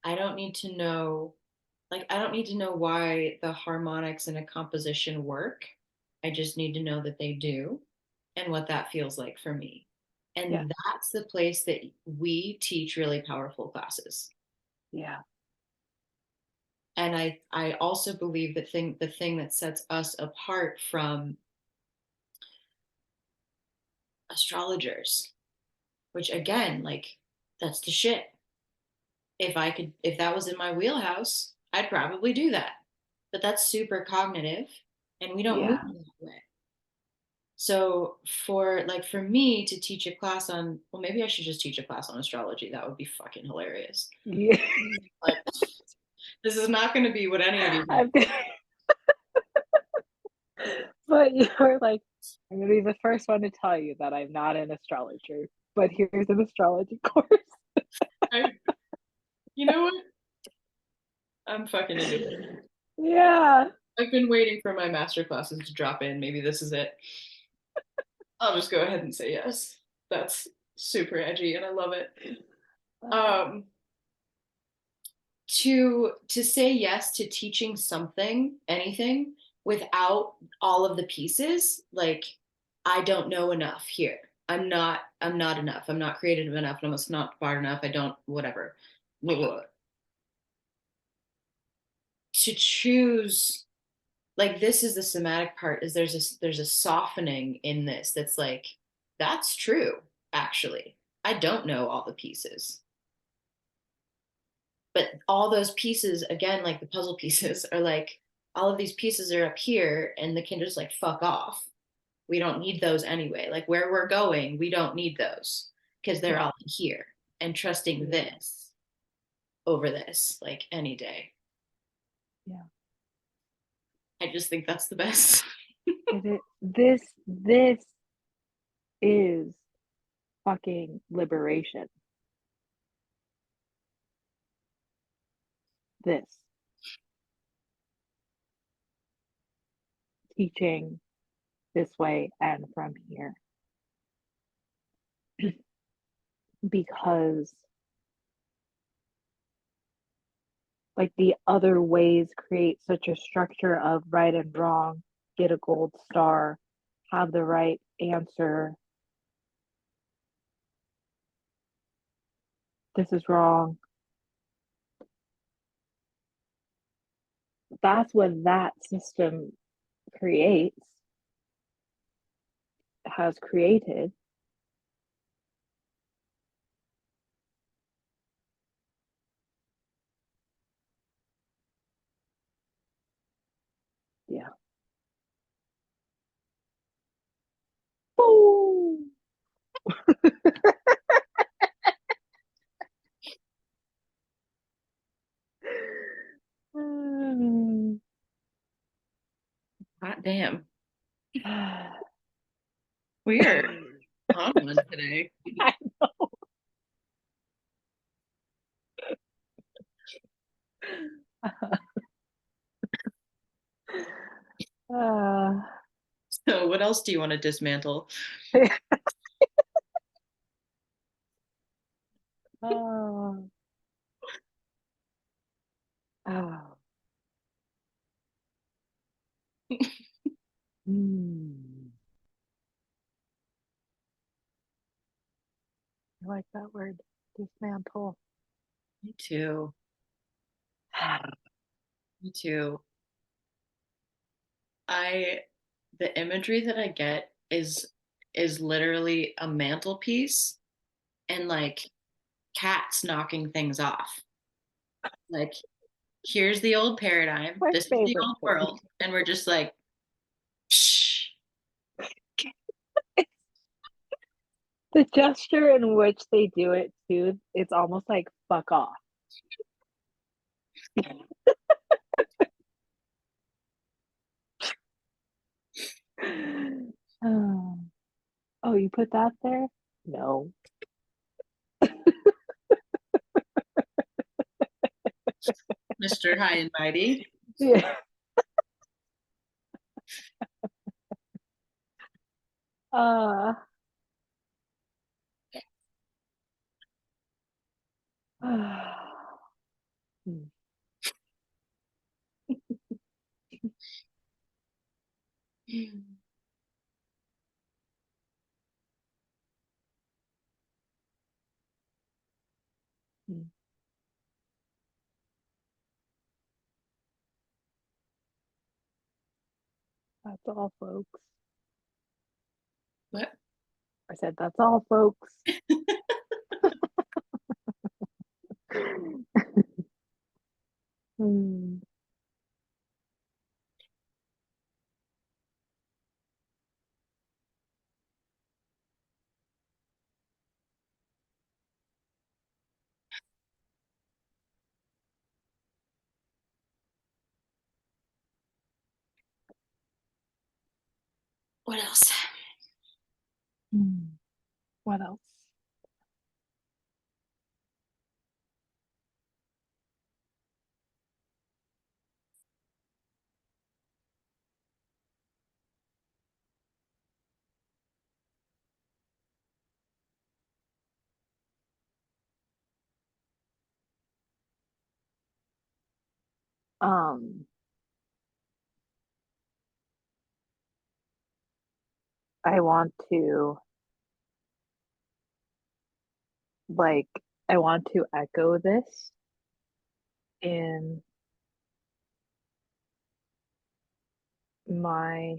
I don't need to know, like, I don't need to know why the harmonics in a composition work. I just need to know that they do and what that feels like for me. Yeah, And that's the place that we teach really powerful classes. yeah, And I also believe that the thing that sets us apart from astrologers, which again, like, that's the shit. If that was in my wheelhouse, I'd probably do that. But that's super cognitive, and we don't move yeah, that way. So for me to teach a class on, well, maybe I should just teach a class on astrology. That would be fucking hilarious. yeah. But this is not going to be what any of you I've want. But you're like, I'm gonna be the first one to tell you that I'm not an astrologer, but here's an astrology course. I, you know what? I'm fucking into it. Yeah. I've been waiting for my master classes to drop in. Maybe this is it. I'll just go ahead and say yes. That's super edgy, and I love it. Um, to say yes to teaching something, anything, without all of the pieces, like, I don't know enough here. I'm not enough. I'm not creative enough. I'm not smart enough. I don't, whatever. To choose like this is the somatic part, is there's a softening in this that's like, that's true, actually. I don't know all the pieces. But all those pieces, again, like the puzzle pieces, are like, all of these pieces are up here, and the kinder's like, fuck off. We don't need those anyway. Like where we're going, we don't need those because they're Yeah. all here. And trusting this over this, like any day. Yeah. I just think that's the best. This is fucking liberation. This teaching this way and from here. Because like the other ways create such a structure of right and wrong, get a gold star, have the right answer. This is wrong. That's what that system creates, has created. Yeah. Boom. Hot damn. We are on one today. I know. So what else do you want to dismantle? Oh. Oh. Mm. I like that word, dismantle. Me too. Me too. I the imagery that I get is literally a mantelpiece and like cats knocking things off. Like, here's the old paradigm. My This is the favorite old thing. world. And we're just like, shh. The gesture in which they do it too, it's almost like fuck off. Oh, oh, you put that there? No. Mr. High and Mighty. Yeah. Uh, hmm, hmm. That's all, folks. What? I said, that's all, folks. Hmm. What else? Hmm. What else? Um, I want to like I want to echo this in my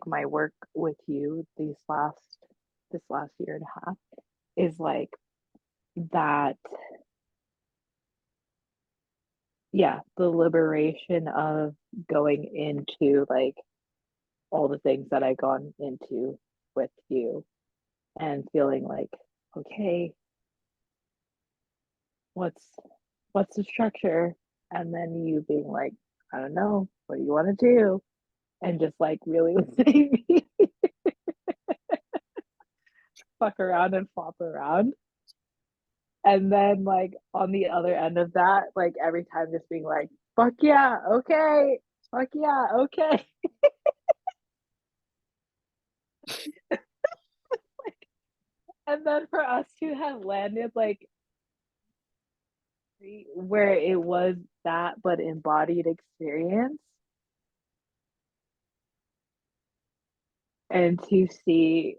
my work with you this last year and a half is like that, yeah, the liberation of going into like all the things that I gone into with you and feeling like, okay, what's what's the structure? And then you being like, I don't know, what do you want to do? And just like really letting me fuck around and flop around. And then like on the other end of that, like every time just being like, fuck yeah, okay, fuck yeah, okay. And then for us to have landed like where it was that but embodied experience, and to see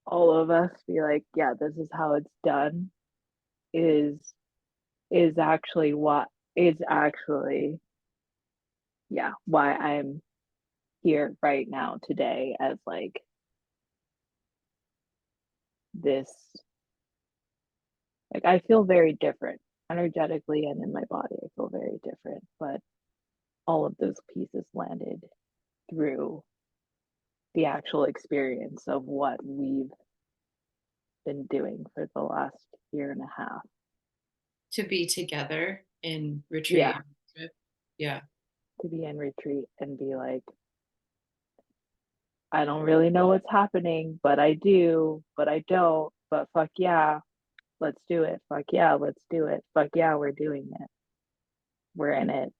all of us be like, yeah, this is how it's done, is is actually what is actually, yeah, why I'm here right now today as like this, like I feel very different energetically and in my body. I feel very different, but all of those pieces landed through the actual experience of what we've been doing for the last year and a half. To be together in retreat. Yeah, Yeah. to be in retreat and be like, I don't really know what's happening, but I do, but I don't, but fuck yeah, let's do it. Fuck yeah, let's do it. Fuck yeah, we're doing it. We're in it.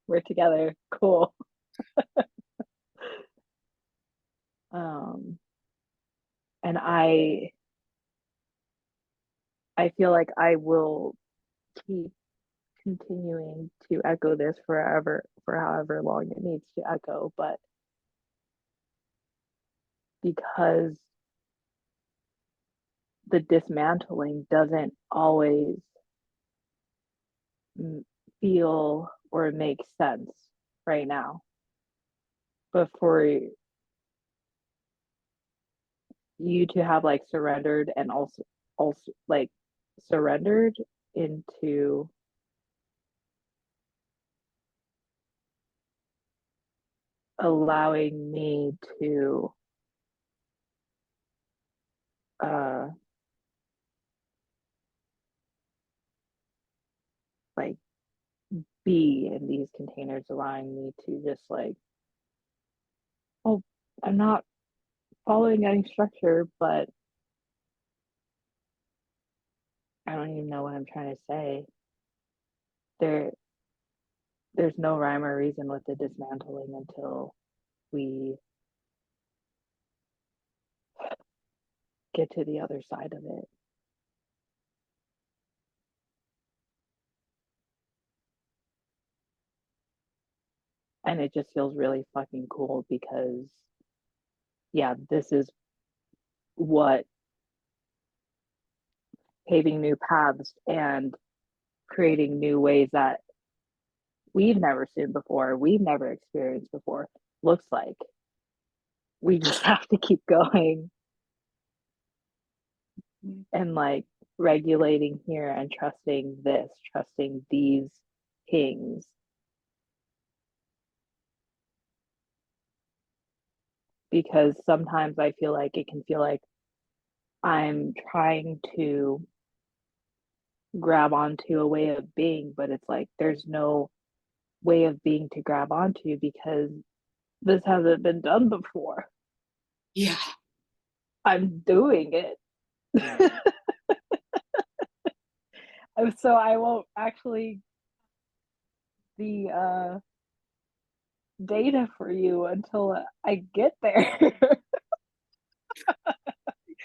We're together. Cool. Um, and I feel like I will keep continuing to echo this forever, for however long it needs to echo, but because the dismantling doesn't always feel or make sense right now, but for you to have like surrendered and also like surrendered into allowing me to uh like be in these containers, allowing me to just like, oh, I'm not following any structure, but I don't even know what I'm trying to say. there there's no rhyme or reason with the dismantling until we get to the other side of it. And it just feels really fucking cool because, yeah, this is what paving new paths and creating new ways that we've never seen before, we've never experienced before, looks like. We just have to keep going and like regulating here and trusting this, trusting these kings. Because sometimes I feel like it can feel like I'm trying to grab onto a way of being, but it's like there's no way of being to grab onto because this hasn't been done before. Yeah. I'm doing it. So I won't actually the data for you until I get there.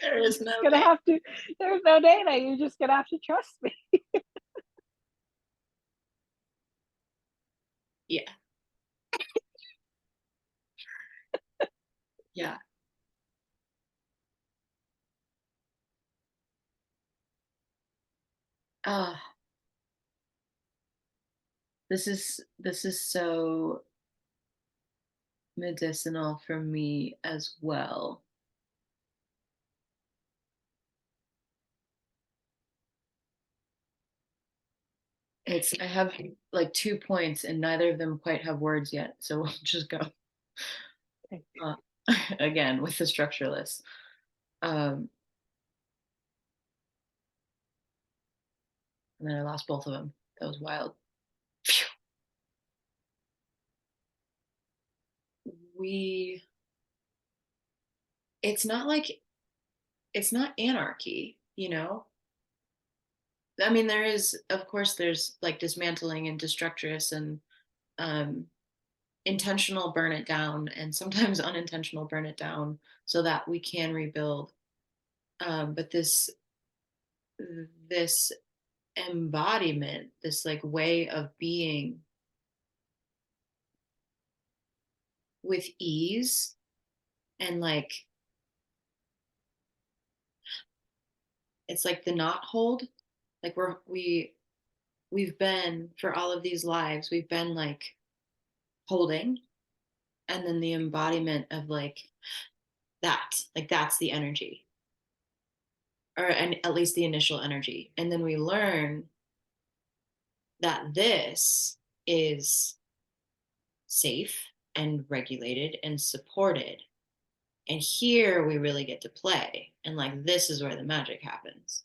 There is no Gonna day. have to, there's no data. You're just gonna have to trust me. Yeah. Yeah. Ah, this is so medicinal for me as well. I have like 2 points and neither of them quite have words yet, so we'll just go Okay. uh, again with the structureless. Um, and then I lost both of them. That was wild. Phew. We, it's not like, it's not anarchy, you know? I mean, there is, of course, there's like dismantling and destructress and um, intentional burn it down and sometimes unintentional burn it down so that we can rebuild. But this embodiment, this like way of being with ease and like it's like the knot hold. Like we've been for all of these lives, we've been like holding, and then the embodiment of like that's the energy, or and at least the initial energy. And then we learn that this is safe and regulated and supported. And here we really get to play. And like, this is where the magic happens.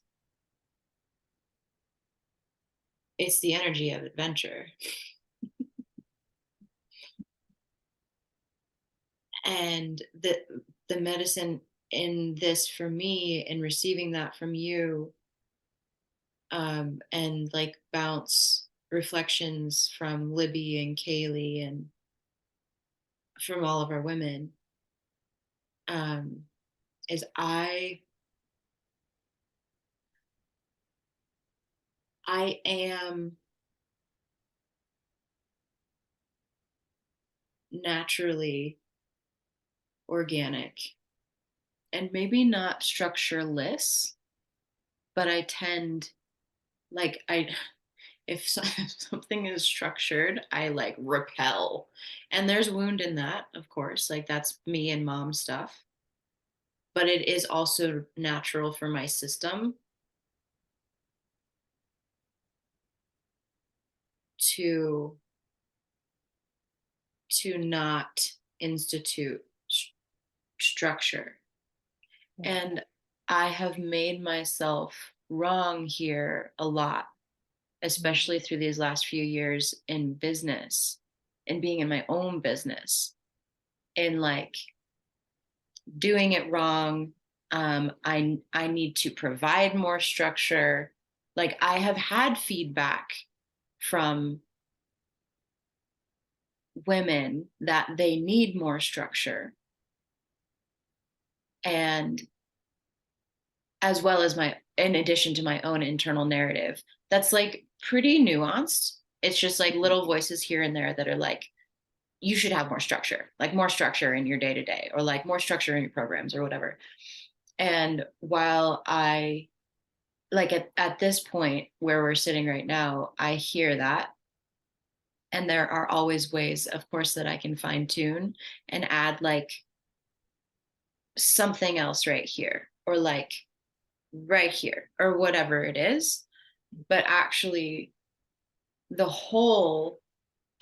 It's the energy of adventure. And the medicine in this for me and receiving that from you, and like bounce reflections from Libby and Kaylee and from all of our women, um, is I am naturally organic and maybe not structureless, but I tend like I if, if something is structured, I like repel. And there's wound in that, of course. Like that's me and mom stuff. But it is also natural for my system to not institute structure. Yeah. And I have made myself wrong here a lot, especially through these last few years in business and being in my own business and like doing it wrong. I need to provide more structure. Like I have had feedback from women that they need more structure, and as well as my in addition to my own internal narrative that's like pretty nuanced. It's just like little voices here and there that are like, you should have more structure, like more structure in your day to day, or like more structure in your programs or whatever. And while I like at this point where we're sitting right now, I hear that. And there are always ways, of course, that I can fine tune and add like something else right here, or like right here, or whatever it is. But actually, the whole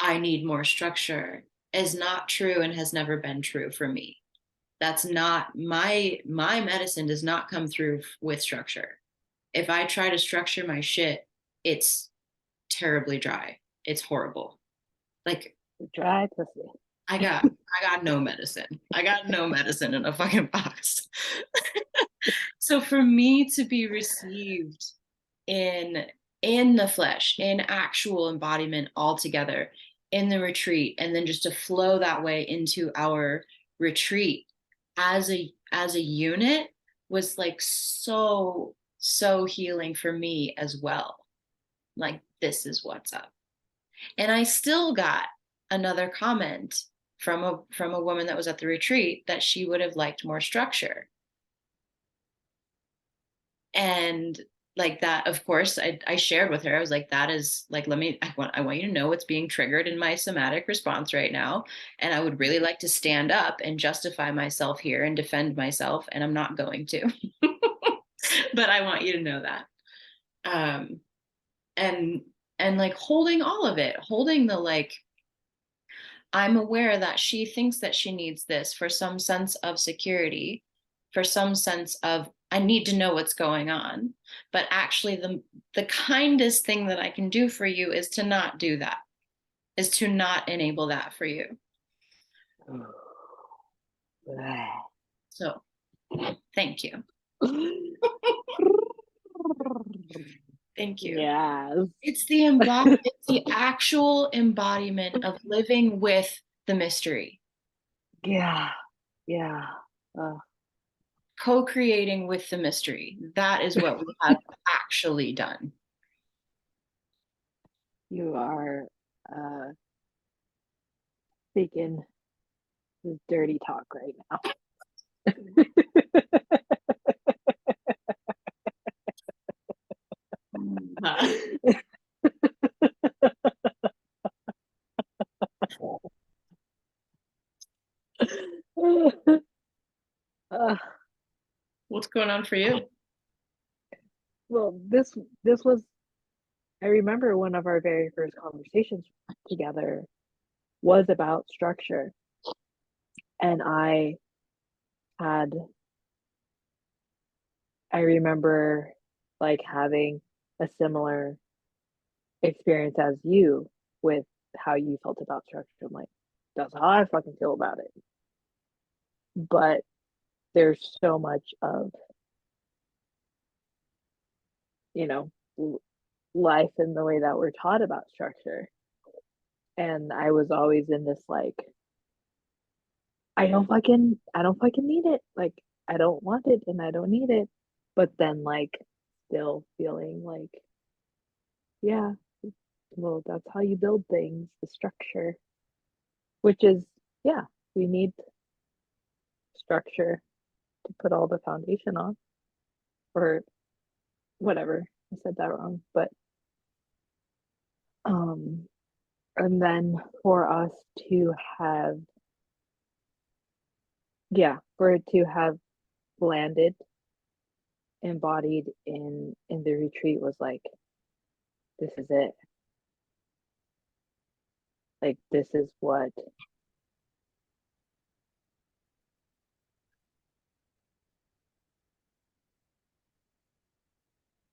I need more structure is not true and has never been true for me. That's not my medicine does not come through with structure. If I try to structure my shit, it's terribly dry. It's horrible. Like Dry pussy. I got no medicine. I got no medicine in a fucking box. So for me to be received in the flesh, in actual embodiment altogether, in the retreat, and then just to flow that way into our retreat as a unit was like so healing for me as well. Like, this is what's up. And I still got another comment from a woman that was at the retreat that she would have liked more structure. And like that, of course, I shared with her, I was like, that is like, I want you to know what's being triggered in my somatic response right now. And I would really like to stand up and justify myself here and defend myself. And I'm not going to, but I want you to know that. Um, and, and like holding all of it, holding the like, I'm aware that she thinks that she needs this for some sense of security, for some sense of I need to know what's going on. But actually the kindest thing that I can do for you is to not do that, is to not enable that for you. So thank you. Thank you. Yes. It's the actual embodiment of living with the mystery. Yeah. Yeah. Co-creating with the mystery. That is what we have actually done. You are speaking this dirty talk right now. uh, What's going on for you? well, this was, I remember one of our very first conversations together was about structure. And had, I remember like having a similar experience as you with how you felt about structure. I'm like, that's how I fucking feel about it. But there's so much of, you know, life in the way that we're taught about structure. And I was always in this like, I don't fucking need it. Like, I don't want it and I don't need it. But then like still feeling like, yeah, well, that's how you build things, the structure, which is, yeah, we need structure to put all the foundation on, or whatever. I said that wrong, but um, and then for us to have, yeah, for it to have landed, embodied in the retreat was like, this is it. Like, this is what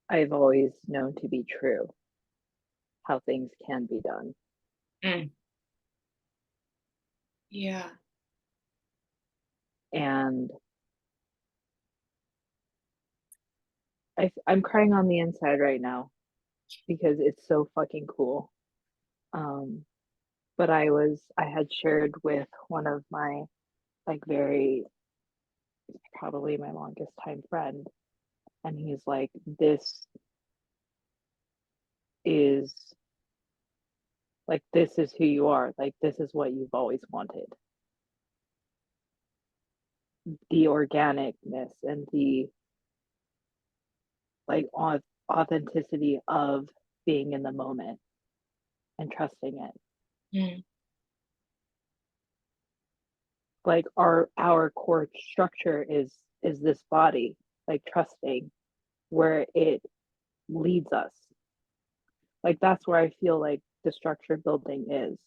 I've always known to be true, how things can be done. Mm. Yeah. And I'm crying on the inside right now because it's so fucking cool. Um, but I had shared with one of my like very, probably my longest time friend, and he's like, is this is who you are, like this is what you've always wanted, the organicness and the like authenticity of being in the moment and trusting it. Mm. Like our core structure is this body, like trusting where it leads us. Like that's where I feel like the structure building is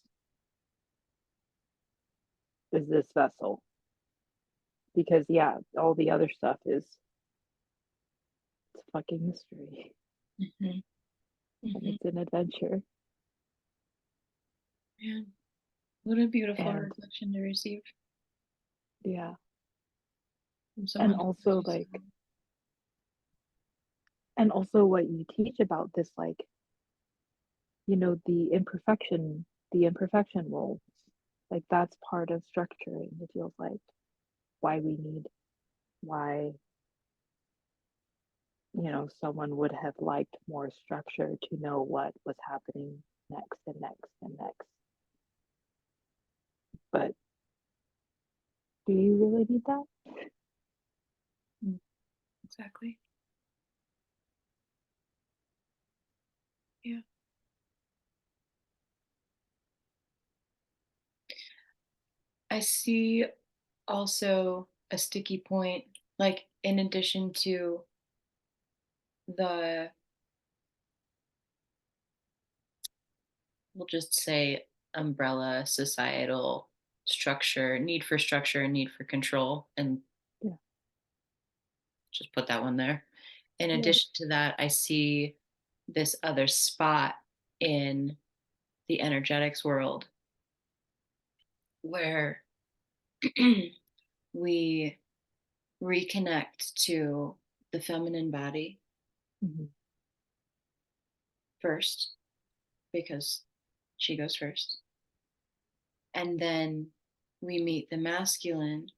this vessel. Because yeah, all the other stuff is, it's a fucking mystery. Mm-hmm. And Mm-hmm. it's an adventure. Man, what a beautiful And reflection to receive yeah. from And someone who knows also you so like, well. and also what you teach about this, like, you know, the imperfection roles. Like that's part of structuring. It feels like why, you know, someone would have liked more structure to know what was happening next and next and next. But do you really need that? Mm. Exactly. Yeah. I see also a sticky point, like in addition to the, we'll just say, umbrella societal structure, need for structure, need for control, and Yeah. just put that one there. In Yeah. addition to that, I see this other spot in the energetics world where we reconnect to the feminine body Mhm. first, because she goes first. And then we meet the masculine,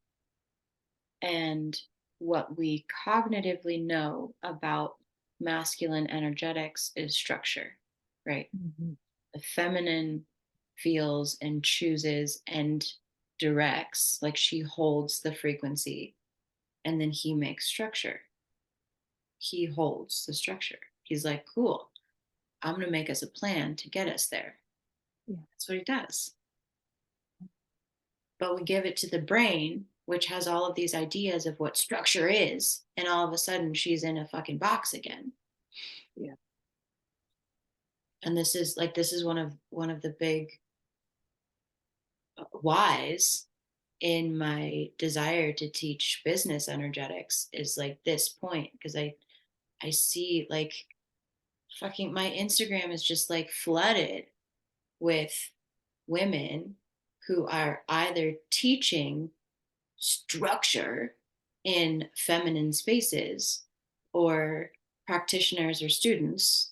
and what we cognitively know about masculine energetics is structure, right? Mhm. The feminine feels and chooses and directs, like she holds the frequency, and then he makes structure. He holds the structure. He's like, cool, I'm going to make us a plan to get us there. Yeah. That's what he does. But we give it to the brain, which has all of these ideas of what structure is, and all of a sudden she's in a fucking box again. Yeah. And this is one of the big whys in my desire to teach business energetics, is like this point, because I see like fucking my Instagram is just like flooded with women who are either teaching structure in feminine spaces, or practitioners or students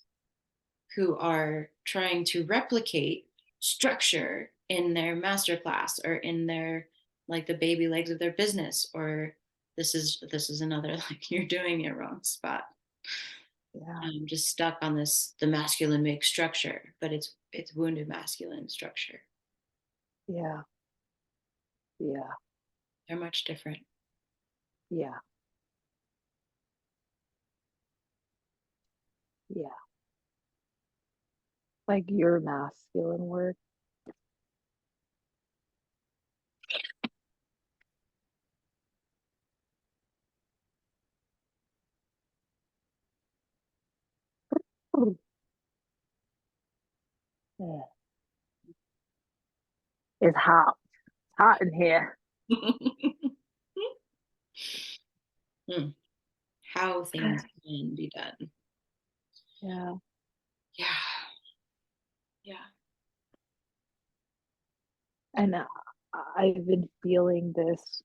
who are trying to replicate structure in their masterclass, or in their, like, the baby legs of their business, or this is another like, you're doing it wrong spot. Yeah. I'm just stuck on this, the masculine makes structure, but it's wounded masculine structure. Yeah. Yeah. They're much different. Yeah. Yeah. Like your masculine work. Yeah. It's hot. It's hot in here. Hmm. How things can be done. Yeah. Yeah. Yeah. And I've been feeling this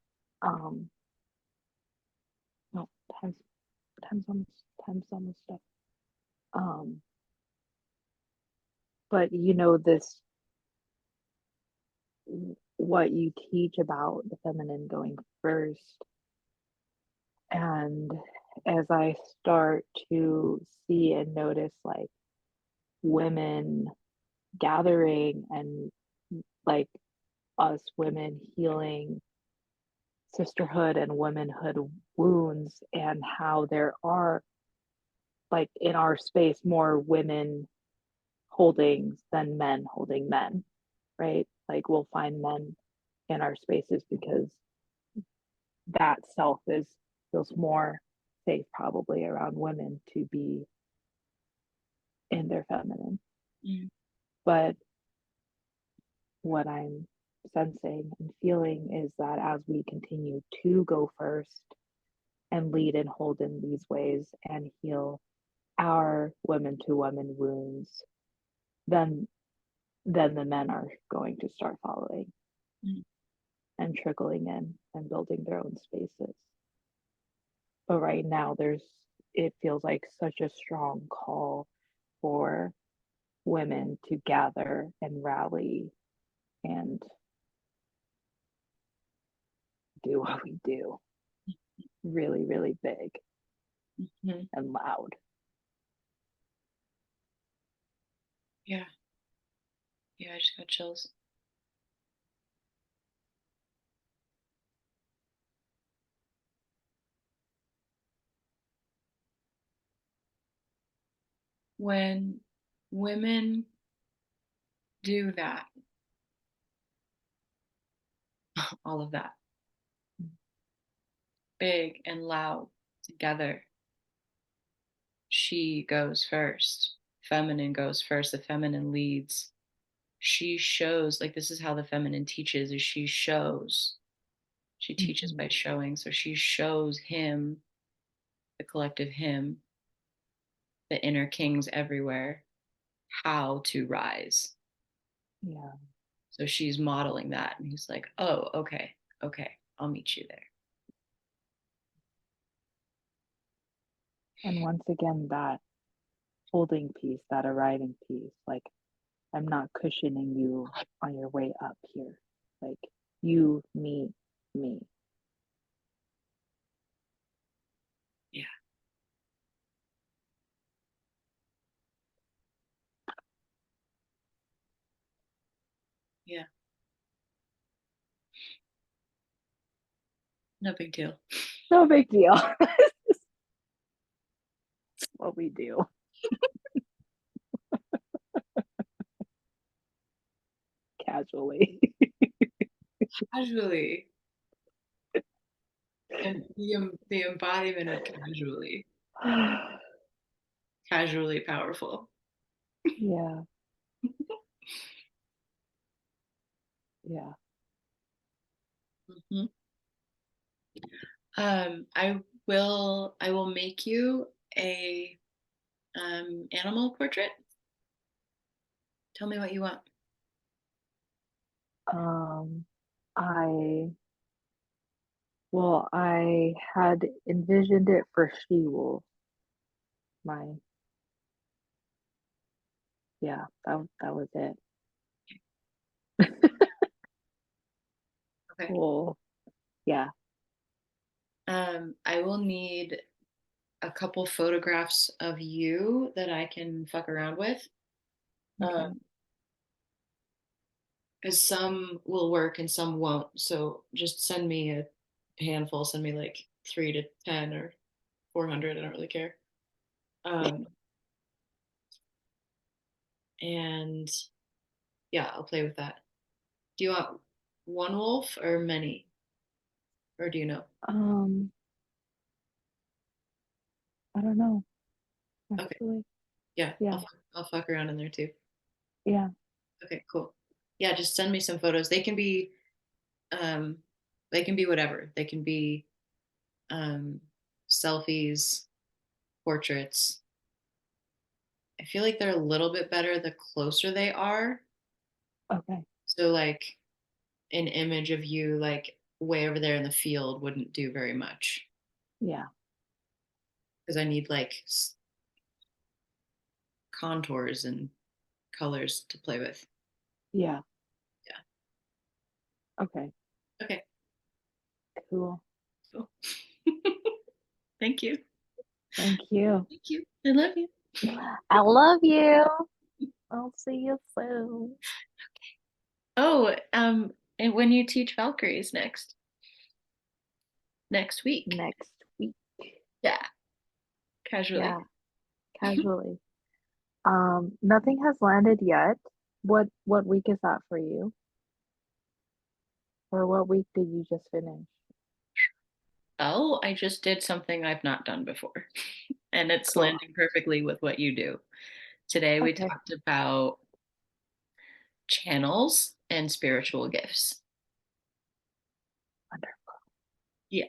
no, times times almost up. Um, but this what you teach about the feminine going first. And as I start to see and notice like women gathering and like us women healing sisterhood and womanhood wounds, and how there are like in our space more women holding than men holding men, right? Like we'll find men in our spaces because that self is feels more safe probably around women to be in their feminine. Mm. But what I'm sensing and feeling is that as we continue to go first and lead and hold in these ways and heal our women to women wounds, then the men are going to start following Mm. and trickling in and building their own spaces. But right now it feels like such a strong call for women to gather and rally and do what we do really, really big Mhm. and loud. Yeah. Yeah. I just got chills. When women do that, all of that, big and loud together. She goes first. Feminine goes first. The feminine leads. She shows, like, this is how the feminine teaches, is she shows. She teaches Mm-hmm. by showing. So she shows him, the collective him, the inner kings everywhere, how to rise. Yeah. So she's modeling that. And he's like, oh, okay, okay, I'll meet you there. And once again, that holding piece, that arriving piece, like I'm not cushioning you on your way up here. Like you meet me. Yeah. Yeah. No big deal. No big deal. What we do. Casually. Casually. And the embodiment of casually, casually powerful. Yeah. Yeah. Mhm. I will make you a animal portrait. Tell me what you want. Um I I had envisioned it for She-Wolf. My yeah, that was it. Okay. Well, yeah. I will need a couple photographs of you that I can fuck around with. Okay. Because some will work and some won't. So just send me a handful. Send me like 3 to 10 or 400. I don't really care. Um, and yeah, I'll play with that. Do you want one wolf or many? Or do you know? Um, I don't know, Okay. actually. Yeah, Yeah. I'll fuck around in there too. Yeah. Okay, cool. Yeah, just send me some photos. Um they can be whatever. They can be um selfies, portraits. I feel like they're a little bit better the closer they are. Okay. So like an image of you like way over there in the field wouldn't do very much Yeah. because I need like contours and colors to play with. Yeah. Yeah. Okay. Okay. Cool. Cool. Thank you. Thank you. Thank you. I love you. I love you. I'll see you soon. Oh, and when you teach Valkyries next week. Next week. Yeah, casually. Yeah. Casually. Nothing has landed yet. What week is that for you? Or what week did you just finish? Oh, I just did something I've not done before, and it's Cool. landing perfectly with what you do. Today we Okay. talked about channels and spiritual gifts. Wonderful. Yeah,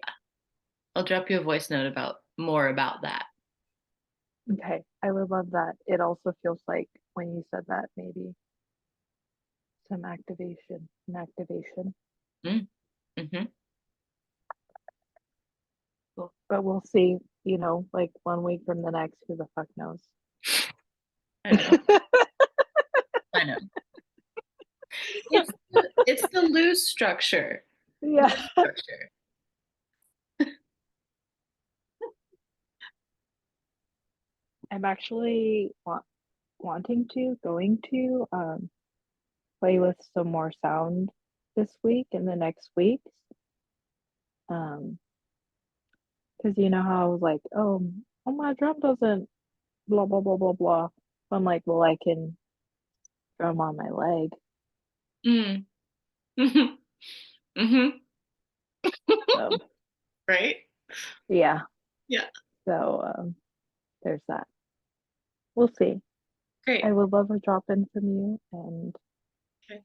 I'll drop you a voice note about more about that. Okay. I would love that. It also feels like when you said that, maybe some activation, an activation. Mm, mm-hmm. Cool. But we'll see, like 1 week from the next, who the fuck knows? I know. I know. It's the loose structure. Yeah. Loose structure. I'm actually going to play with some more sound this week and the next weeks. Because you know how I was like, oh, my drum doesn't blah blah blah blah blah. I'm like, well, I can drum on my leg. Mm. Mm-hmm. Mm-hmm. So Right? yeah. Yeah. So there's that. We'll see. I Great. would love a drop in from you, and Okay.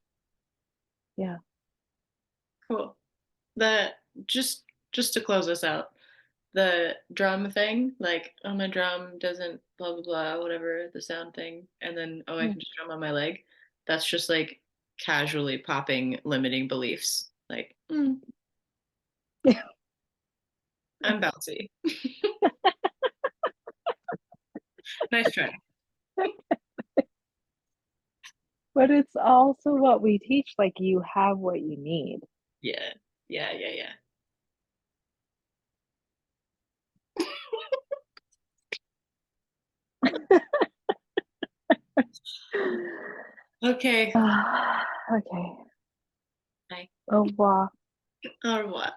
yeah. Cool. The just to close us out, the drum thing, like, oh, my drum doesn't blah blah blah, whatever the sound thing, and then, oh, I Yeah. can just drum on my leg. That's just like casually popping limiting beliefs. Like, I'm bouncy. Nice try. But it's also what we teach, like you have what you need. Yeah. Yeah, yeah, yeah. Okay. Okay. Bye. Au revoir. Au revoir.